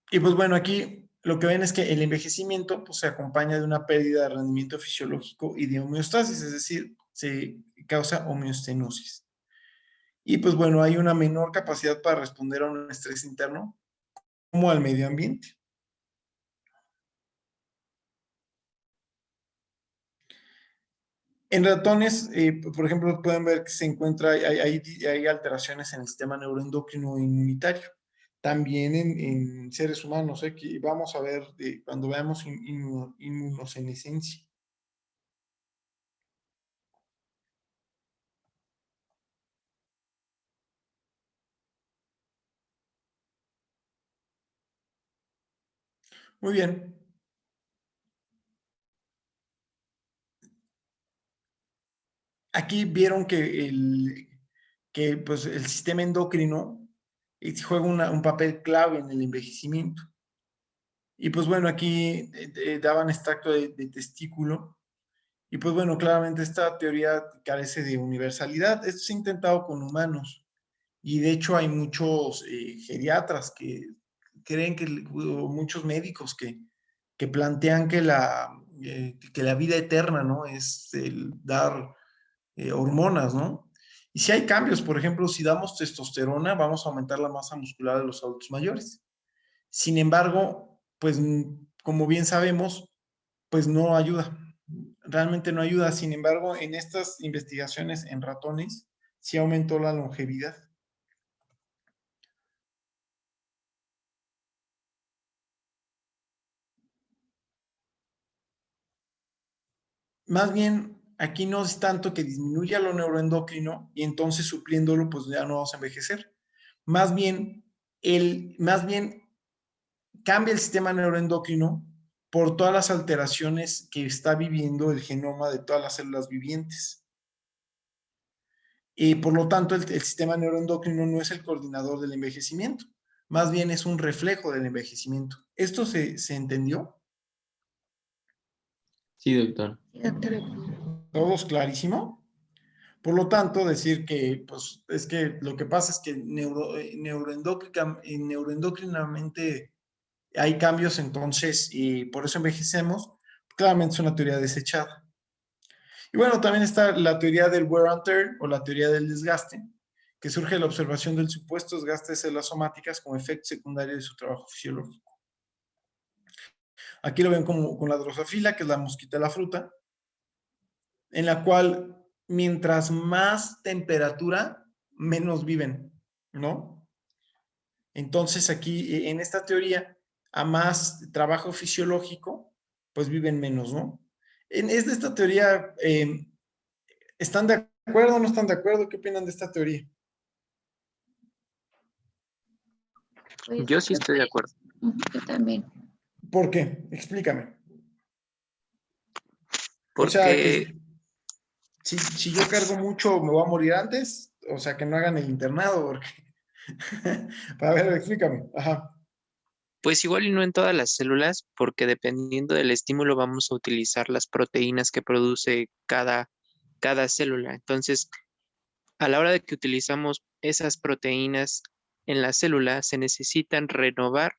Y pues bueno, aquí lo que ven es que el envejecimiento pues, se acompaña de una pérdida de rendimiento fisiológico y de homeostasis, es decir, se causa homeostenosis. Y pues bueno, hay una menor capacidad para responder a un estrés interno como al medio ambiente. En ratones, por ejemplo, pueden ver que se encuentra, hay alteraciones en el sistema neuroendocrino inmunitario. También en seres humanos, que vamos a ver cuando veamos inmunosenescencia. Muy bien. Aquí vieron que pues, el sistema endocrino juega un papel clave en el envejecimiento. Y pues bueno, aquí daban extracto de testículo. Y pues bueno, claramente esta teoría carece de universalidad. Esto se ha intentado con humanos. Y de hecho hay muchos geriatras que creen o muchos médicos que plantean que la vida eterna, ¿no? Es el dar hormonas, ¿no? Y si hay cambios, por ejemplo, si damos testosterona, vamos a aumentar la masa muscular de los adultos mayores. Sin embargo, pues como bien sabemos, pues no ayuda. Realmente no ayuda. Sin embargo, en estas investigaciones en ratones, sí aumentó la longevidad. Más bien, aquí no es tanto que disminuya lo neuroendocrino y entonces supliéndolo, pues ya no vamos a envejecer. Más bien, más bien cambia el sistema neuroendocrino por todas las alteraciones que está viviendo el genoma de todas las células vivientes. Y por lo tanto, el sistema neuroendocrino no es el coordinador del envejecimiento, más bien es un reflejo del envejecimiento. ¿Esto se entendió? Sí, doctor. ¿Todos clarísimo? Por lo tanto, decir que, pues, es que lo que pasa es que neuroendocrinamente hay cambios, entonces, y por eso envejecemos, claramente es una teoría desechada. Y bueno, también está la teoría del wear and tear o la teoría del desgaste, que surge de la observación del supuesto desgaste de células somáticas como efecto secundario de su trabajo fisiológico. Aquí lo ven como con la drosofila, que es la mosquita de la fruta, en la cual mientras más temperatura, menos viven, ¿no? Entonces aquí, en esta teoría, a más trabajo fisiológico, pues viven menos, ¿no? Es de esta teoría, ¿están de acuerdo o no están de acuerdo? ¿Qué opinan de esta teoría? Pues Yo sí estoy de acuerdo. yo también. ¿Por qué? Explícame. O sea, Porque que si yo cargo mucho, ¿me voy a morir antes? O sea, que no hagan el internado, porque... A ver, explícame. Ajá. pues igual y no en todas las células, porque dependiendo del estímulo vamos a utilizar las proteínas que produce cada célula. Entonces, a la hora de que utilizamos esas proteínas en la célula, se necesitan renovar.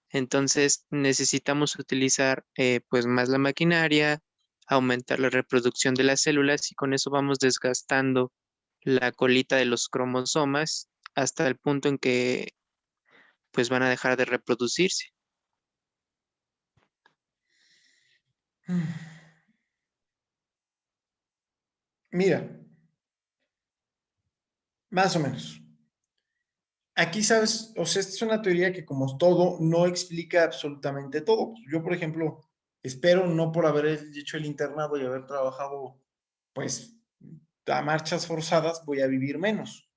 Entonces, necesitamos utilizar pues más la maquinaria, aumentar la reproducción de las células y con eso vamos desgastando la colita de los cromosomas hasta el punto en que pues van a dejar de reproducirse. Mira, más o menos. Aquí sabes, o sea, esta es una teoría que como todo no explica absolutamente todo. Yo, por ejemplo, espero no por haber hecho el internado y haber trabajado, pues, a marchas forzadas, voy a vivir menos.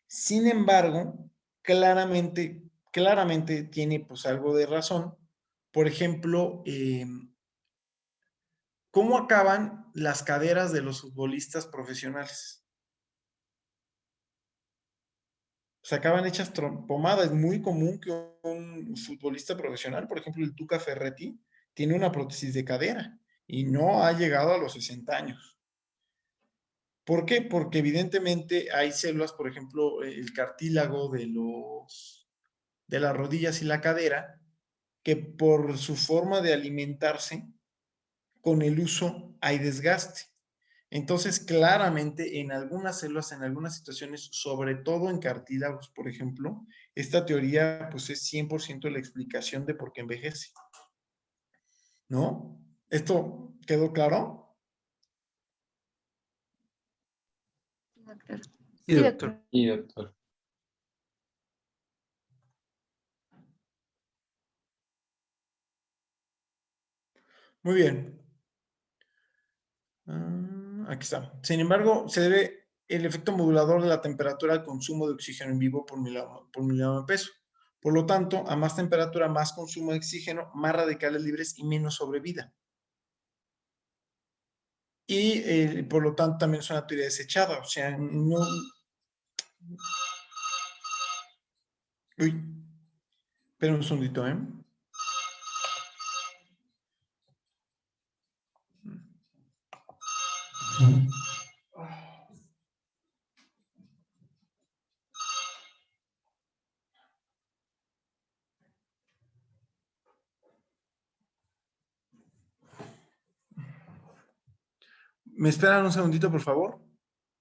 Sin embargo, claramente tiene pues algo de razón. Por ejemplo, ¿cómo acaban las caderas de los futbolistas profesionales? Se acaban hechas pomada. Es muy común que un futbolista profesional, por ejemplo, el Tuca Ferretti, tiene una prótesis de cadera y no ha llegado a los 60 años. ¿Por qué? Porque evidentemente hay células, por ejemplo, el cartílago de las rodillas y la cadera, que por su forma de alimentarse, con el uso hay desgaste. Entonces, claramente, en algunas células, en algunas situaciones, sobre todo en cartílagos, por ejemplo, esta teoría pues es 100% la explicación de por qué envejece. ¿No? ¿Esto quedó claro? Doctor. Sí, doctor. Sí, doctor. Muy bien. Aquí está. Sin embargo, se debe el efecto modulador de la temperatura al consumo de oxígeno en vivo por miligramo de peso. Por lo tanto, a más temperatura, más consumo de oxígeno, más radicales libres y menos sobrevida. Y por lo tanto también es una teoría desechada, o sea, no... Uy, espera un segundito, ¿eh? ¿Me esperan un segundito, por favor?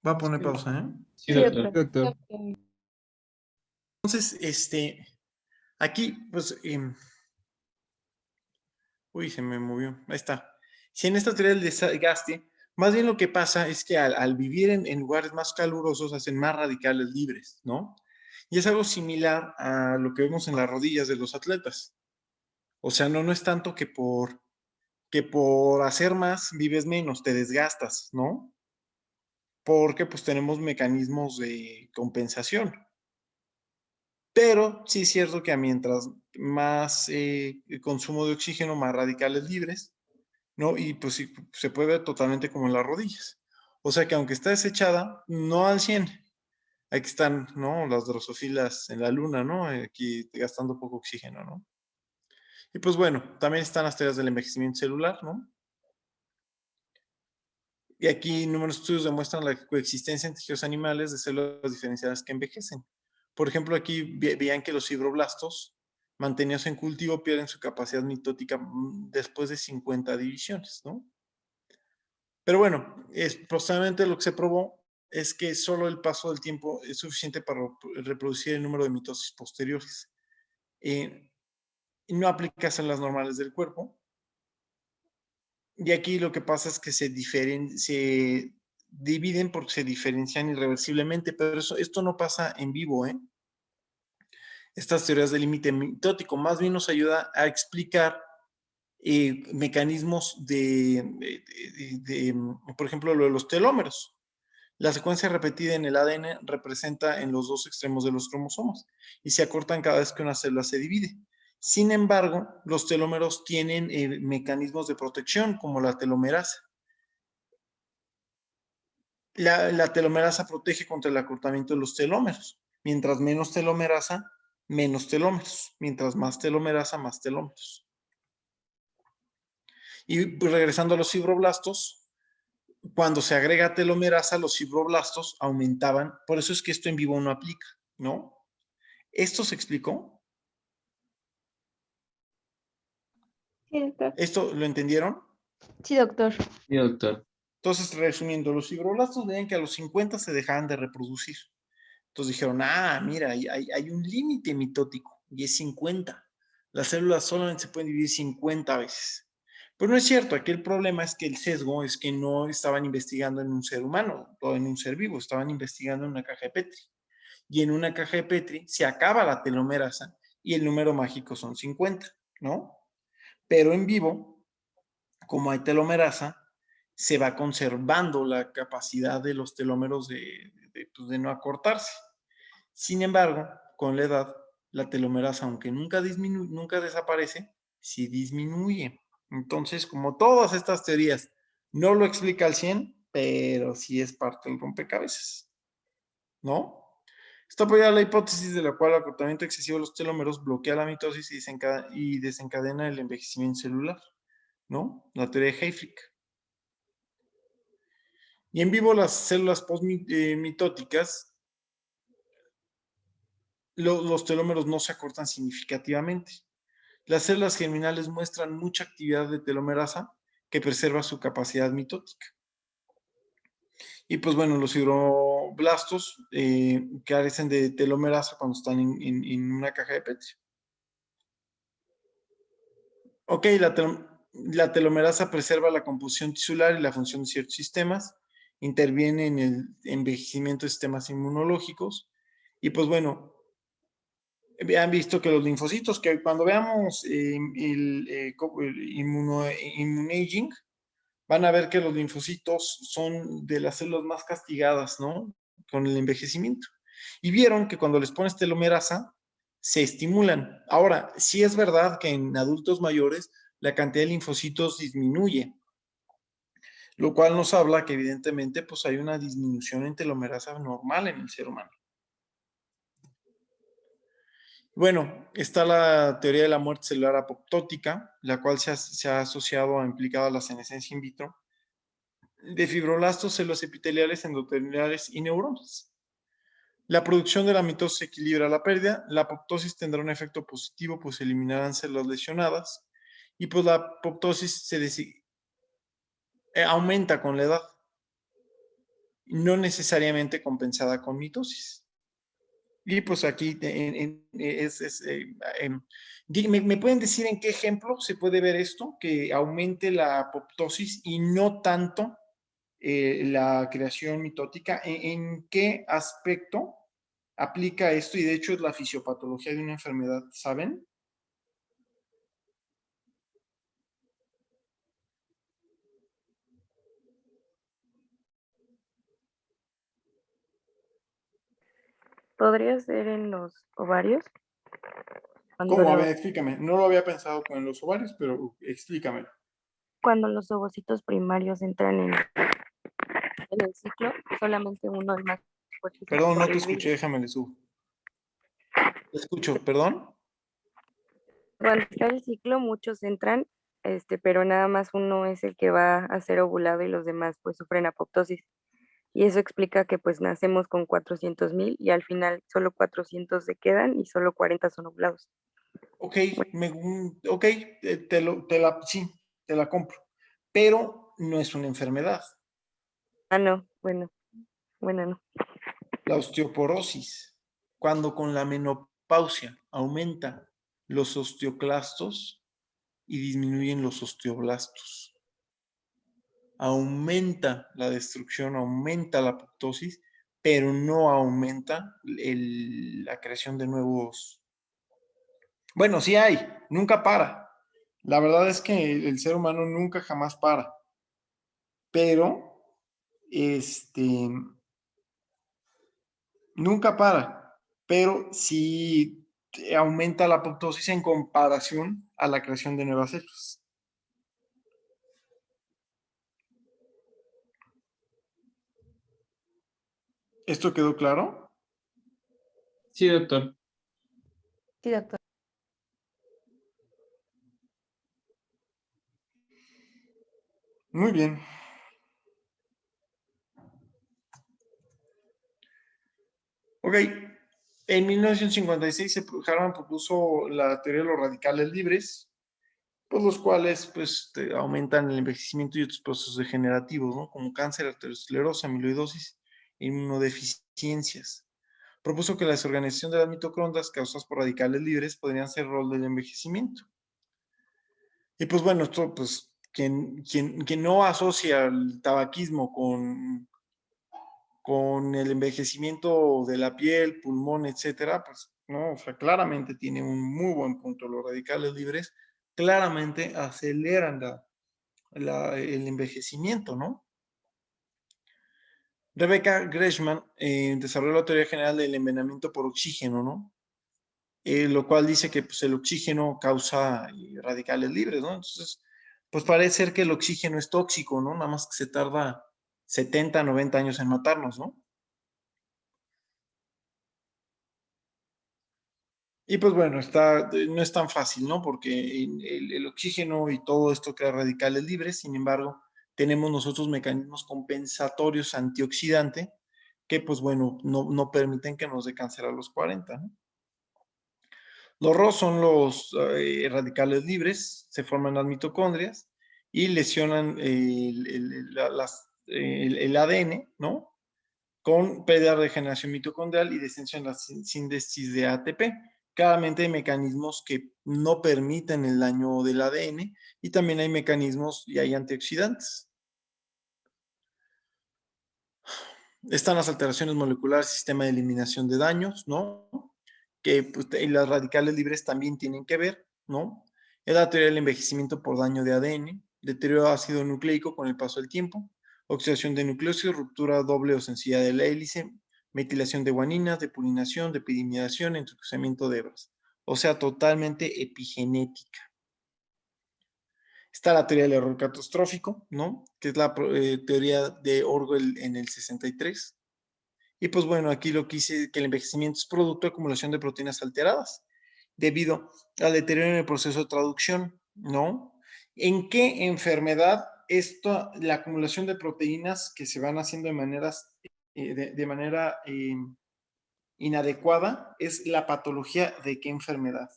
Va a poner pausa, ¿eh? Sí, doctor. Doctor. Entonces, aquí, pues, uy, se me movió. Ahí está. Si en esta teoría del desgaste, más bien lo que pasa es que al vivir en lugares más calurosos hacen más radicales libres, ¿no? Y es algo similar a lo que vemos en las rodillas de los atletas. O sea, no es tanto que por hacer más vives menos, te desgastas, ¿no? Porque pues tenemos mecanismos de compensación. Pero sí es cierto que mientras más consumo de oxígeno, más radicales libres, ¿no? Y pues sí, se puede ver totalmente como en las rodillas. O sea que aunque está desechada, no al 100. Aquí están, ¿no? Las drosofilas en la luna, ¿no? Aquí gastando poco oxígeno, ¿no? Y pues bueno, también están las teorías del envejecimiento celular, ¿no? Y aquí numerosos estudios demuestran la coexistencia entre tejidos animales de células diferenciadas que envejecen. Por ejemplo, aquí veían que los fibroblastos mantenidos en cultivo pierden su capacidad mitótica después de 50 divisiones, ¿no? Pero bueno, posteriormente lo que se probó es que solo el paso del tiempo es suficiente para reproducir el número de mitosis posteriores. Y no aplica a las normales del cuerpo. Y aquí lo que pasa es que se dividen porque se diferencian irreversiblemente, pero esto no pasa en vivo, ¿eh? Estas teorías del límite mitótico más bien nos ayuda a explicar mecanismos por ejemplo, lo de los telómeros. La secuencia repetida en el ADN representa en los dos extremos de los cromosomas y se acortan cada vez que una célula se divide. Sin embargo, los telómeros tienen mecanismos de protección como la telomerasa. La telomerasa protege contra el acortamiento de los telómeros. Mientras menos telomerasa, menos telómeros. Mientras más telomerasa, más telómeros. Y pues, regresando a los fibroblastos, cuando se agrega telomerasa, los fibroblastos aumentaban. Por eso es que esto en vivo no aplica, ¿no? ¿Esto se explicó? Sí, doctor. ¿Esto lo entendieron? Sí, doctor. Sí, doctor. Entonces, resumiendo, los fibroblastos veían que a los 50 se dejaban de reproducir. Entonces dijeron, mira, hay un límite mitótico y es 50. Las células solamente se pueden dividir 50 veces. Pero no es cierto, aquí el problema es que el sesgo es que no estaban investigando en un ser humano o en un ser vivo, estaban investigando en una caja de Petri. Y en una caja de Petri se acaba la telomerasa y el número mágico son 50, ¿no? Pero en vivo, como hay telomerasa, se va conservando la capacidad de los telómeros de no acortarse. Sin embargo, con la edad, la telomerasa, aunque nunca desaparece, sí disminuye. Entonces, como todas estas teorías, no lo explica al 100, pero sí es parte del rompecabezas, ¿no? Esto apoya la hipótesis de la cual el acortamiento excesivo de los telómeros bloquea la mitosis y desencadena el envejecimiento celular, ¿no? La teoría de Hayflick. Y en vivo las células postmitóticas, los telómeros no se acortan significativamente. Las células germinales muestran mucha actividad de telomerasa que preserva su capacidad mitótica. Y pues bueno, los fibroblastos carecen de telomerasa cuando están en una caja de Petri. Ok, la telomerasa preserva la composición tisular y la función de ciertos sistemas, interviene en el envejecimiento de sistemas inmunológicos y pues bueno, han visto que los linfocitos, que cuando veamos el immunaging, van a ver que los linfocitos son de las células más castigadas, ¿no? Con el envejecimiento. Y vieron que cuando les pones telomerasa, se estimulan. Ahora, sí es verdad que en adultos mayores la cantidad de linfocitos disminuye, lo cual nos habla que evidentemente pues hay una disminución en telomerasa normal en el ser humano. Bueno, está la teoría de la muerte celular apoptótica, la cual se ha asociado o implicado a la senescencia in vitro de fibroblastos, células epiteliales, endoteliales y neuronas. La producción de la mitosis equilibra la pérdida. La apoptosis tendrá un efecto positivo, pues se eliminarán células lesionadas y pues la apoptosis aumenta con la edad, no necesariamente compensada con mitosis. Y pues aquí ¿me pueden decir en qué ejemplo se puede ver esto? Que aumente la apoptosis y no tanto la creación mitótica. ¿En qué aspecto aplica esto? Y de hecho es la fisiopatología de una enfermedad, ¿saben? ¿Podría ser en los ovarios? ¿Cómo? A ver, explícame. No lo había pensado con los ovarios, pero explícamelo. Cuando los ovocitos primarios entran en el ciclo, solamente uno, el más fuerte. Perdón, no te escuché, déjame le subo. Te escucho, perdón. Cuando está el ciclo, muchos entran, pero nada más uno es el que va a ser ovulado y los demás pues sufren apoptosis. Y eso explica que pues nacemos con 400,000 y al final solo 400 se quedan y solo 40 son ovulados. Ok, ok, sí, te la compro. Pero no es una enfermedad. Ah, no, bueno, no. La osteoporosis, cuando con la menopausia aumenta los osteoclastos y disminuyen los osteoblastos. Aumenta la destrucción, aumenta la apoptosis, pero no aumenta la creación de nuevos. Bueno, sí hay, nunca para. La verdad es que el ser humano nunca jamás para. Pero, nunca para. Pero sí aumenta la apoptosis en comparación a la creación de nuevas células. ¿Esto quedó claro? Sí, doctor. Sí, doctor. Muy bien. Ok. En 1956 Harman propuso la teoría de los radicales libres, pues los cuales pues, aumentan el envejecimiento y otros procesos degenerativos, ¿no? Como cáncer, arteriosclerosis, amiloidosis e inmunodeficiencias. Propuso que la desorganización de las mitocondrias causadas por radicales libres podrían ser el rol del envejecimiento. Y pues bueno, esto, pues, quien no asocia el tabaquismo con el envejecimiento de la piel, pulmón, etcétera, pues no, o sea, claramente tiene un muy buen punto. Los radicales libres claramente aceleran el envejecimiento, ¿no? Rebecca Gresham desarrolló la teoría general del envenenamiento por oxígeno, ¿no? Lo cual dice que pues, el oxígeno causa radicales libres, ¿no? Entonces, pues parece ser que el oxígeno es tóxico, ¿no? Nada más que se tarda 70, 90 años en matarnos, ¿no? Y pues bueno, no es tan fácil, ¿no? Porque el oxígeno y todo esto crea radicales libres, sin embargo, tenemos nosotros mecanismos compensatorios antioxidante que pues bueno, no permiten que nos dé cáncer a los 40, ¿no? Los ROS son los radicales libres, se forman las mitocondrias y lesionan el ADN, ¿no? Con pérdida de regeneración mitocondrial y descenso en la síntesis de ATP. Claramente hay mecanismos que no permiten el daño del ADN y también hay mecanismos y hay antioxidantes. Están las alteraciones moleculares, sistema de eliminación de daños, ¿no? Que pues, las radicales libres también tienen que ver, ¿no? Es la teoría del envejecimiento por daño de ADN, deterioro de ácido nucleico con el paso del tiempo, oxidación de nucleósidos, ruptura doble o sencilla de la hélice, metilación de guaninas, depulinación, depimidación, entrecruzamiento de hebras. o sea, totalmente epigenética. Está la teoría del error catastrófico, ¿no? Que es la teoría de Orwell en el 63. Y pues bueno, aquí lo que dice que el envejecimiento es producto de acumulación de proteínas alteradas debido al deterioro en el proceso de traducción, ¿no? ¿En qué enfermedad la acumulación de proteínas que se van haciendo de manera inadecuada es la patología de qué enfermedad?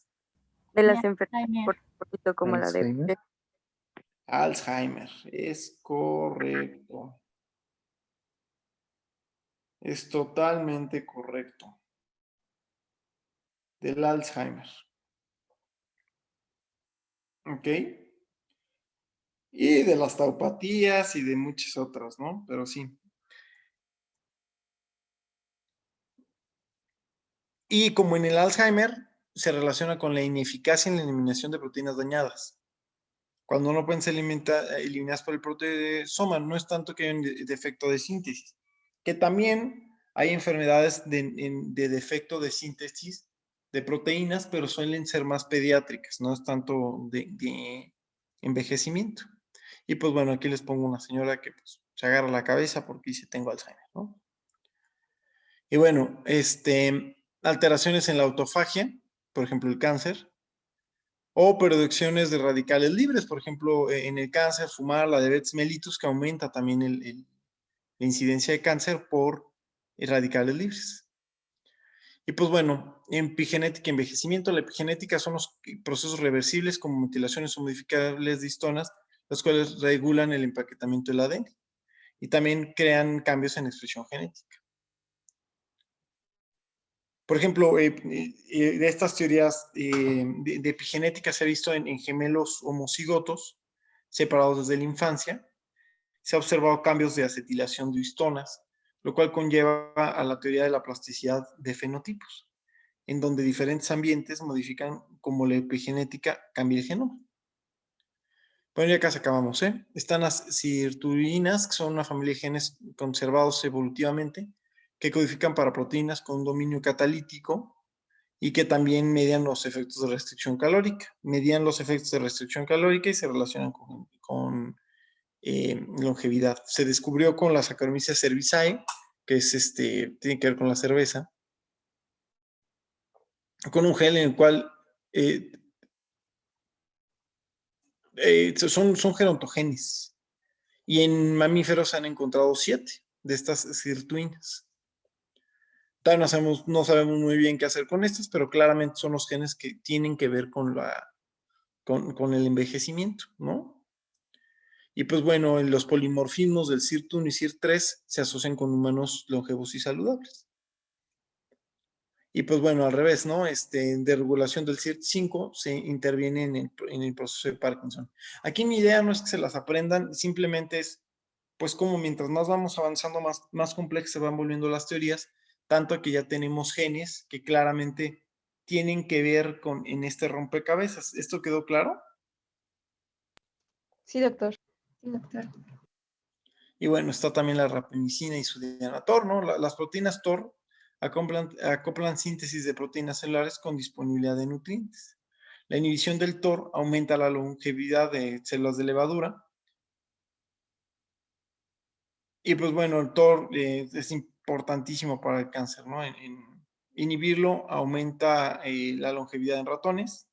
De De las enfermedades Alzheimer. por un poquito como la de Alzheimer. Alzheimer, es correcto. Es totalmente correcto. Del Alzheimer. ¿Ok? Y de las taupatías y de muchas otras, ¿no? Pero sí. Y como en el Alzheimer, se relaciona con la ineficacia en la eliminación de proteínas dañadas. Cuando no pueden ser eliminadas por el proteasoma, no es tanto que haya un defecto de síntesis, que también hay enfermedades de defecto de síntesis de proteínas, pero suelen ser más pediátricas, no es tanto de envejecimiento. Y pues bueno, aquí les pongo una señora que pues, se agarra la cabeza porque dice tengo Alzheimer, ¿no? Y bueno, alteraciones en la autofagia, por ejemplo el cáncer, o producciones de radicales libres, por ejemplo, en el cáncer, fumar, la diabetes mellitus, que aumenta también la incidencia de cáncer por radicales libres. Y pues bueno, epigenética y envejecimiento. La epigenética son los procesos reversibles como mutilaciones o modificables de histonas, los cuales regulan el empaquetamiento del ADN y también crean cambios en expresión genética. Por ejemplo, de estas teorías de epigenética se ha visto en gemelos homocigotos separados desde la infancia. Se ha observado cambios de acetilación de histonas, lo cual conlleva a la teoría de la plasticidad de fenotipos, en donde diferentes ambientes modifican como la epigenética cambia el genoma. Bueno, ya casi acabamos, ¿eh? Están las sirtuinas, que son una familia de genes conservados evolutivamente, que codifican para proteínas con un dominio catalítico y que también median los efectos de restricción calórica. Median los efectos de restricción calórica y se relacionan con longevidad. Se descubrió con la Saccharomyces cerevisiae, que es tiene que ver con la cerveza, con un gel en el cual son gerontogenes. Y en mamíferos se han encontrado 7 de estas sirtuinas. Todavía no sabemos muy bien qué hacer con estas, pero claramente son los genes que tienen que ver con el envejecimiento, ¿no? Y pues bueno, los polimorfismos del SIRT1 y SIRT3 se asocian con humanos longevos y saludables. Y pues bueno, al revés, ¿no? De regulación del SIRT5 se interviene en el proceso de Parkinson. Aquí mi idea no es que se las aprendan, simplemente es, pues como mientras más vamos avanzando, más complejas se van volviendo las teorías, tanto que ya tenemos genes que claramente tienen que ver en este rompecabezas. ¿Esto quedó claro? Sí, doctor. Sí, doctor. Y bueno, está también la rapamicina y su diana TOR, ¿no? Las proteínas TOR acoplan síntesis de proteínas celulares con disponibilidad de nutrientes. La inhibición del TOR aumenta la longevidad de células de levadura. Y pues bueno, el TOR es importantísimo para el cáncer, ¿no? Inhibirlo aumenta la longevidad en ratones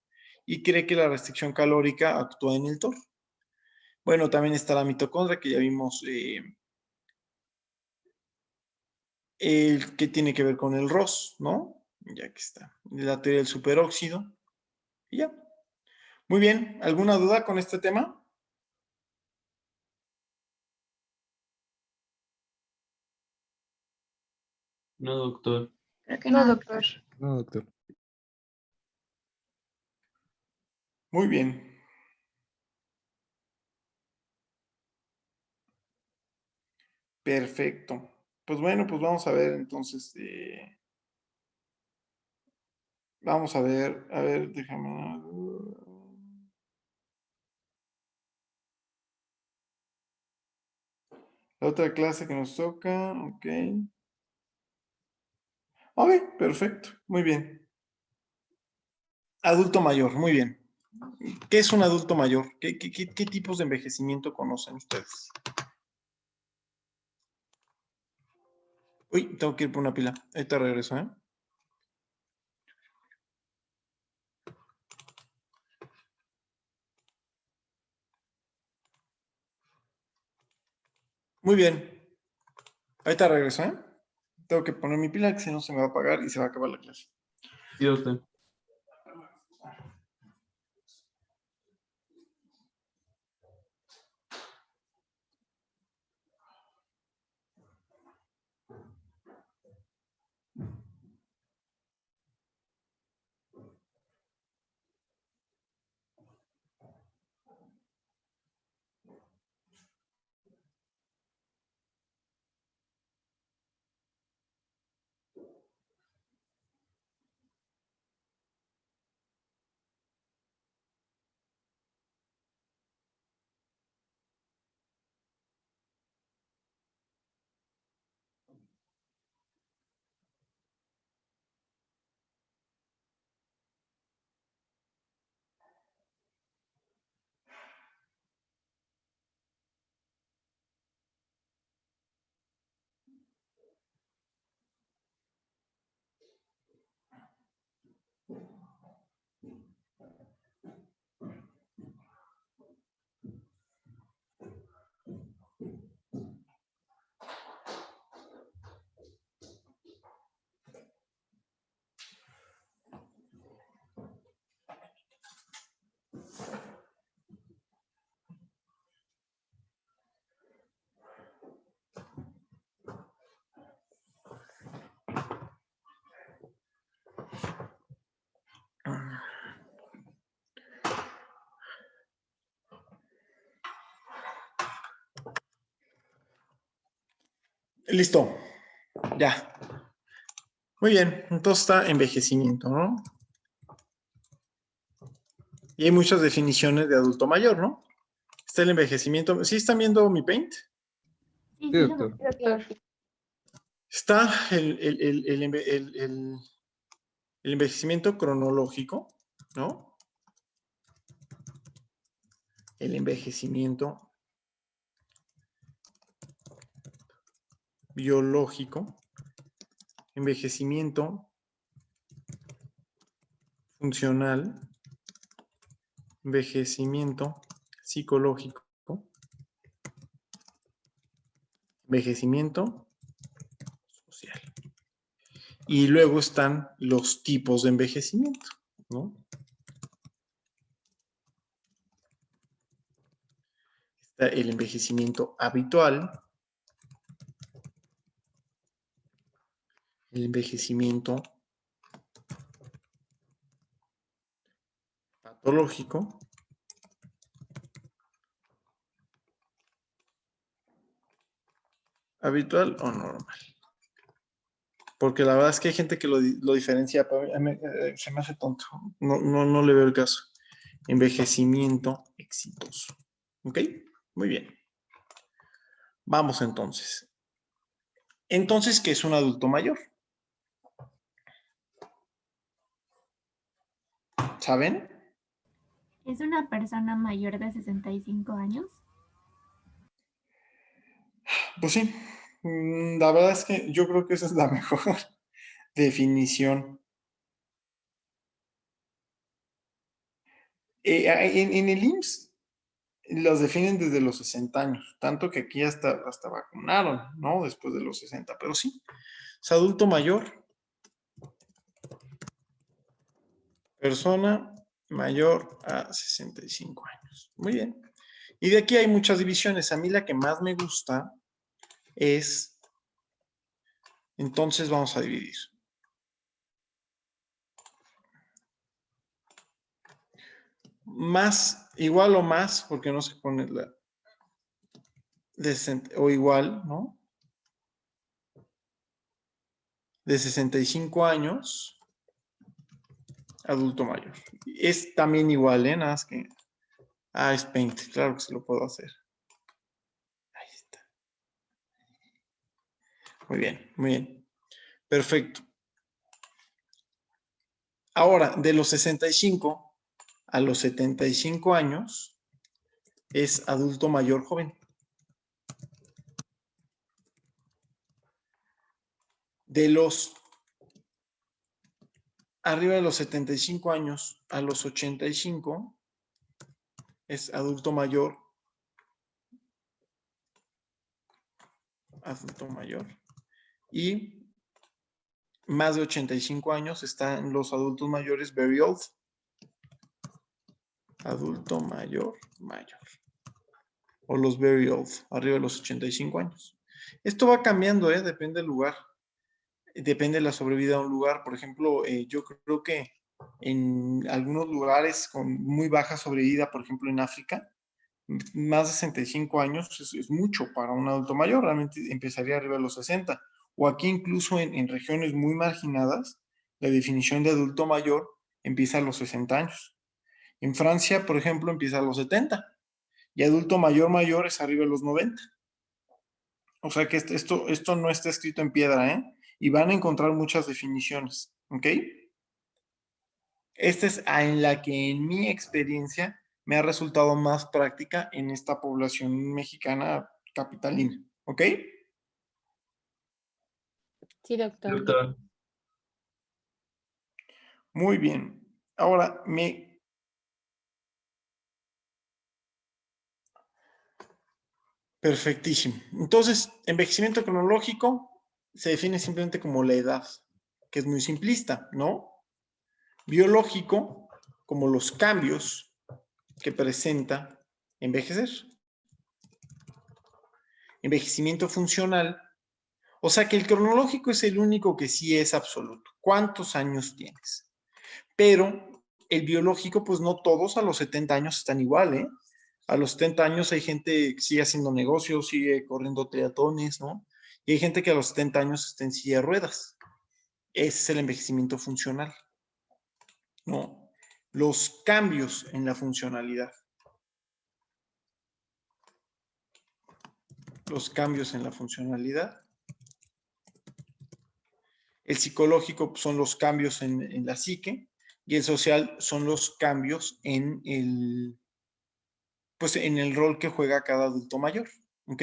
y cree que la restricción calórica actúa en el TOR. Bueno, también está la mitocondria que ya vimos el que tiene que ver con el ROS, ¿no? Ya que está. La teoría del superóxido. Y ya. Muy bien. ¿Alguna duda con este tema? No, doctor. Creo que No, no, doctor. doctor. No, doctor. Muy bien. Perfecto. Pues bueno, pues vamos a ver entonces. Vamos a ver, déjame. La otra clase que nos toca, ok. Ok, perfecto, muy bien. Adulto mayor, muy bien. ¿Qué es un adulto mayor? ¿Qué tipos de envejecimiento conocen ustedes? Uy, tengo que ir por una pila. Ahorita regreso, ¿eh? Muy bien. Ahorita regreso, ¿eh? Tengo que poner mi pila, que si no se me va a apagar y se va a acabar la clase. Sí, doctor. Listo. Ya. Muy bien. Entonces está envejecimiento, ¿no? Y hay muchas definiciones de adulto mayor, ¿no? Está el envejecimiento. ¿Sí están viendo mi paint? Sí, Sí, sí, doctor. Doctor. Está el envejecimiento cronológico, ¿no? El envejecimiento biológico, envejecimiento funcional, envejecimiento psicológico, envejecimiento social. Y luego están los tipos de envejecimiento, ¿no? Está el envejecimiento habitual, el envejecimiento patológico, habitual o normal. Porque la verdad es que hay gente que lo diferencia, pero se me hace tonto. No le veo el caso. Envejecimiento exitoso. ¿Ok? Muy bien. Vamos entonces. Entonces, ¿qué es un adulto mayor? ¿Saben? ¿Es una persona mayor de 65 años? Pues sí. La verdad es que yo creo que esa es la mejor definición. En el IMSS los definen desde los 60 años, tanto que aquí hasta vacunaron, ¿no? Después de los 60, pero sí, es adulto mayor, persona mayor a 65 años. Muy bien. Y de aquí hay muchas divisiones. A mí la que más me gusta es, entonces vamos a dividir. Más, igual o más, porque no se pone la, o igual, ¿no? De 65 años, adulto mayor. Es también igual, ¿eh? Nada más que, es Paint, claro que se lo puedo hacer. Ahí está. Muy bien, muy bien. Perfecto. Ahora, de los 65 a los 75 años es adulto mayor joven. De los arriba de los 75 años a los 85 es adulto mayor. Adulto mayor. Y más de 85 años están los adultos mayores very old. Adulto mayor, mayor. O los very old, arriba de los 85 años. Esto va cambiando, depende del lugar. Depende de la sobrevida de un lugar. Por ejemplo, yo creo que en algunos lugares con muy baja sobrevida, por ejemplo en África, más de 65 años es mucho para un adulto mayor, realmente empezaría arriba de los 60. O aquí incluso en regiones muy marginadas, la definición de adulto mayor empieza a los 60 años. En Francia, por ejemplo, empieza a los 70. Y adulto mayor mayor es arriba de los 90. O sea que esto no está escrito en piedra, y van a encontrar muchas definiciones, ¿ok? Esta es en la que en mi experiencia me ha resultado más práctica en esta población mexicana capitalina, ¿ok? Sí, doctor. Doctor. Muy bien. Ahora, perfectísimo. Entonces, envejecimiento cronológico se define simplemente como la edad, que es muy simplista, ¿no? Biológico, como los cambios que presenta envejecer. Envejecimiento funcional, o sea que el cronológico es el único que sí es absoluto. ¿Cuántos años tienes? Pero el biológico, pues no todos a los 70 años están igual, ¿eh? A los 70 años hay gente que sigue haciendo negocios, sigue corriendo triatones, ¿no? Y hay gente que a los 70 años está en silla de ruedas. Ese es el envejecimiento funcional, ¿no? Los cambios en la funcionalidad. Los cambios en la funcionalidad. El psicológico son los cambios en la psique y el social son los cambios en el rol que juega cada adulto mayor. ¿Ok?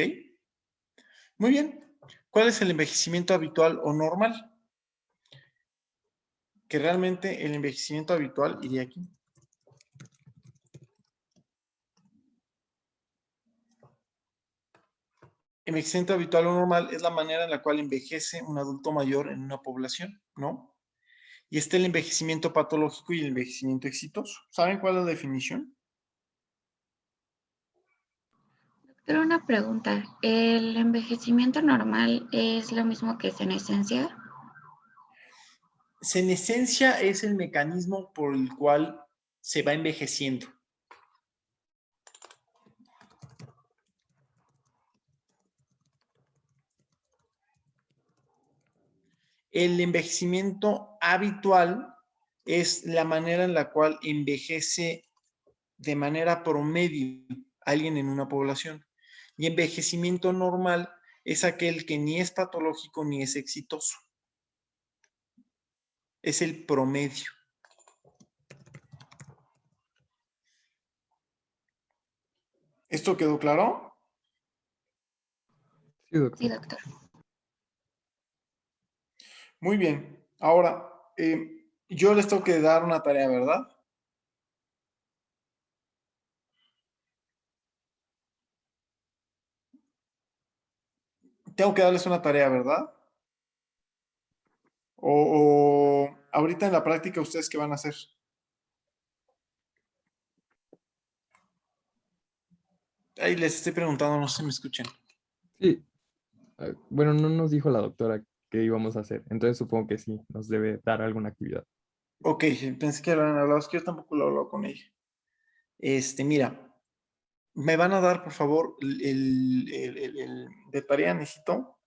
Muy bien. ¿Cuál es el envejecimiento habitual o normal? Que realmente el envejecimiento habitual iría aquí. Envejecimiento habitual o normal es la manera en la cual envejece un adulto mayor en una población, ¿no? Y está el envejecimiento patológico y el envejecimiento exitoso. ¿Saben cuál es la definición? Doctor, una pregunta. ¿El envejecimiento normal es lo mismo que senescencia? Senescencia es el mecanismo por el cual se va envejeciendo. El envejecimiento habitual es la manera en la cual envejece de manera promedio alguien en una población. Y envejecimiento normal es aquel que ni es patológico ni es exitoso. Es el promedio. ¿Esto quedó claro? Sí, doctor. Sí, doctor. Muy bien. Ahora, yo les tengo que dar una tarea, ¿verdad? Tengo que darles una tarea, ¿verdad? O ahorita en la práctica, ¿ustedes qué van a hacer? Ahí les estoy preguntando, no sé si me escuchan. Sí. Bueno, no nos dijo la doctora qué íbamos a hacer, entonces supongo que sí, nos debe dar alguna actividad. Ok, pensé que lo habían hablado, es que yo tampoco lo he hablado con ella. Mira, me van a dar, por favor, de tarea necesito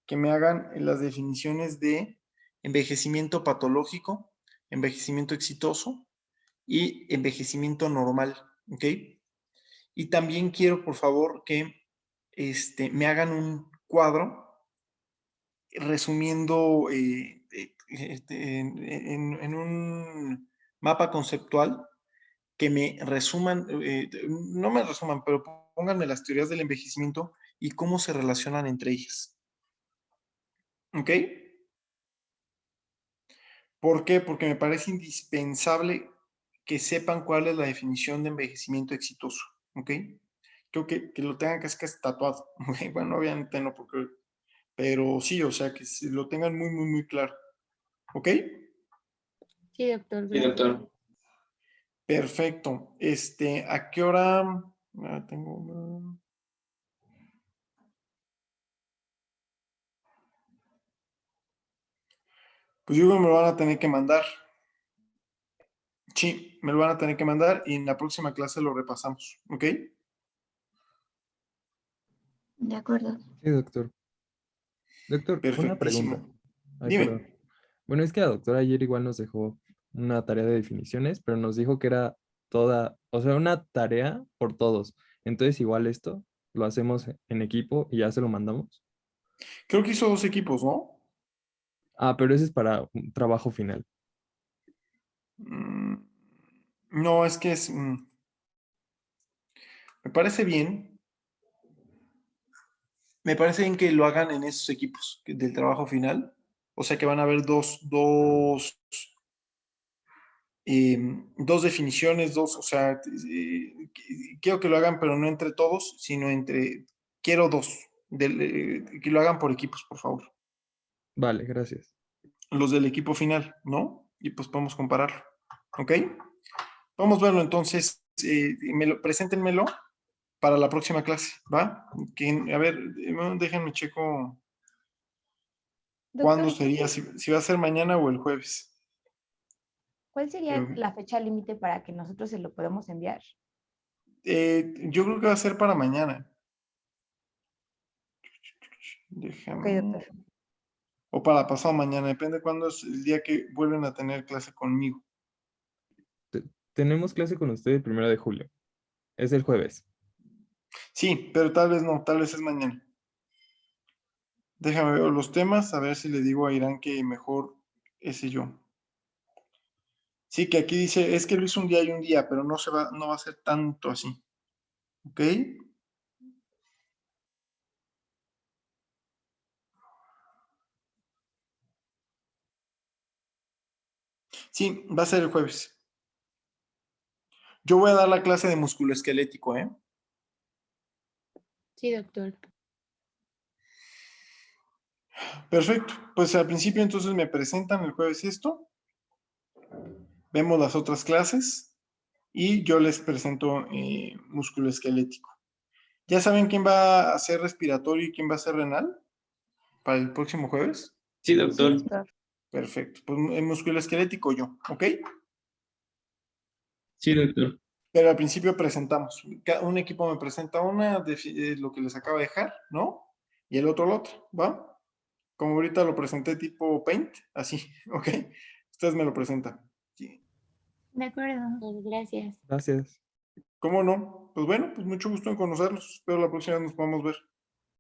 que me hagan las definiciones de envejecimiento patológico, envejecimiento exitoso y envejecimiento normal, ¿ok? Y también quiero, por favor, que me hagan un cuadro resumiendo en un mapa conceptual que me resuman, no me resuman, pero pónganme las teorías del envejecimiento y cómo se relacionan entre ellas. ¿Ok? ¿Por qué? Porque me parece indispensable que sepan cuál es la definición de envejecimiento exitoso. ¿Ok? Creo que lo tengan casi tatuado. ¿Ok? Bueno, obviamente no, porque, pero sí, o sea, que lo tengan muy, muy, muy claro. ¿Ok? Sí, doctor. Sí, doctor. Perfecto. ¿A qué hora? Tengo. Pues yo creo que me lo van a tener que mandar. Sí, me lo van a tener que mandar y en la próxima clase lo repasamos. ¿Ok? De acuerdo. Sí, doctor. Doctor, una pregunta. Perfectísimo. Ay, perdón. Dime. Bueno, es que la doctora ayer igual nos dejó una tarea de definiciones, pero nos dijo que era toda, o sea, una tarea por todos. Entonces, igual esto lo hacemos en equipo y ya se lo mandamos. Creo que hizo 2 equipos, ¿no? Ah, pero ese es para un trabajo final. Mm, No, es que me parece bien. Me parece bien que lo hagan en esos equipos del trabajo final. O sea que van a haber dos definiciones, o sea, quiero que lo hagan, pero no entre todos, sino quiero 2, que lo hagan por equipos, por favor. Vale, gracias. Los del equipo final, ¿no? Y pues podemos compararlo, ¿ok? Vamos a verlo entonces, preséntenmelo para la próxima clase, ¿va? A ver, déjenme checo cuándo Doctor, sería, si va a ser mañana o el jueves. ¿cuál sería la fecha límite para que nosotros se lo podamos enviar? Yo creo que va a ser para mañana. Ok, Déjame. doctor. O para pasado mañana, depende de cuándo es el día que vuelven a tener clase conmigo. Tenemos clase con usted el 1 de julio. Es el jueves. Sí, pero tal vez no, tal vez es mañana. Déjame ver los temas, a ver si le digo a Irán que mejor ese yo. Sí, que aquí dice, es que lo hizo un día y un día, pero no va a ser tanto así. ¿Ok? Sí, va a ser el jueves. Yo voy a dar la clase de musculoesquelético, ¿eh? Sí, doctor. Perfecto. Pues al principio entonces me presentan el jueves esto. Vemos las otras clases y yo les presento musculoesquelético. ¿Ya saben quién va a ser respiratorio y quién va a ser renal para el próximo jueves? Sí, Sí, doctor. doctor. Perfecto. Pues el musculoesquelético yo, ¿ok? Sí, doctor. Pero al principio presentamos. Un equipo me presenta lo que les acaba de dejar, ¿no? Y el otro ¿va? Como ahorita lo presenté tipo Paint, así, ¿ok? Ustedes me lo presentan. Sí. De acuerdo. Gracias. Gracias. ¿Cómo no? Pues bueno, pues mucho gusto en conocerlos. Espero la próxima vez nos podamos ver.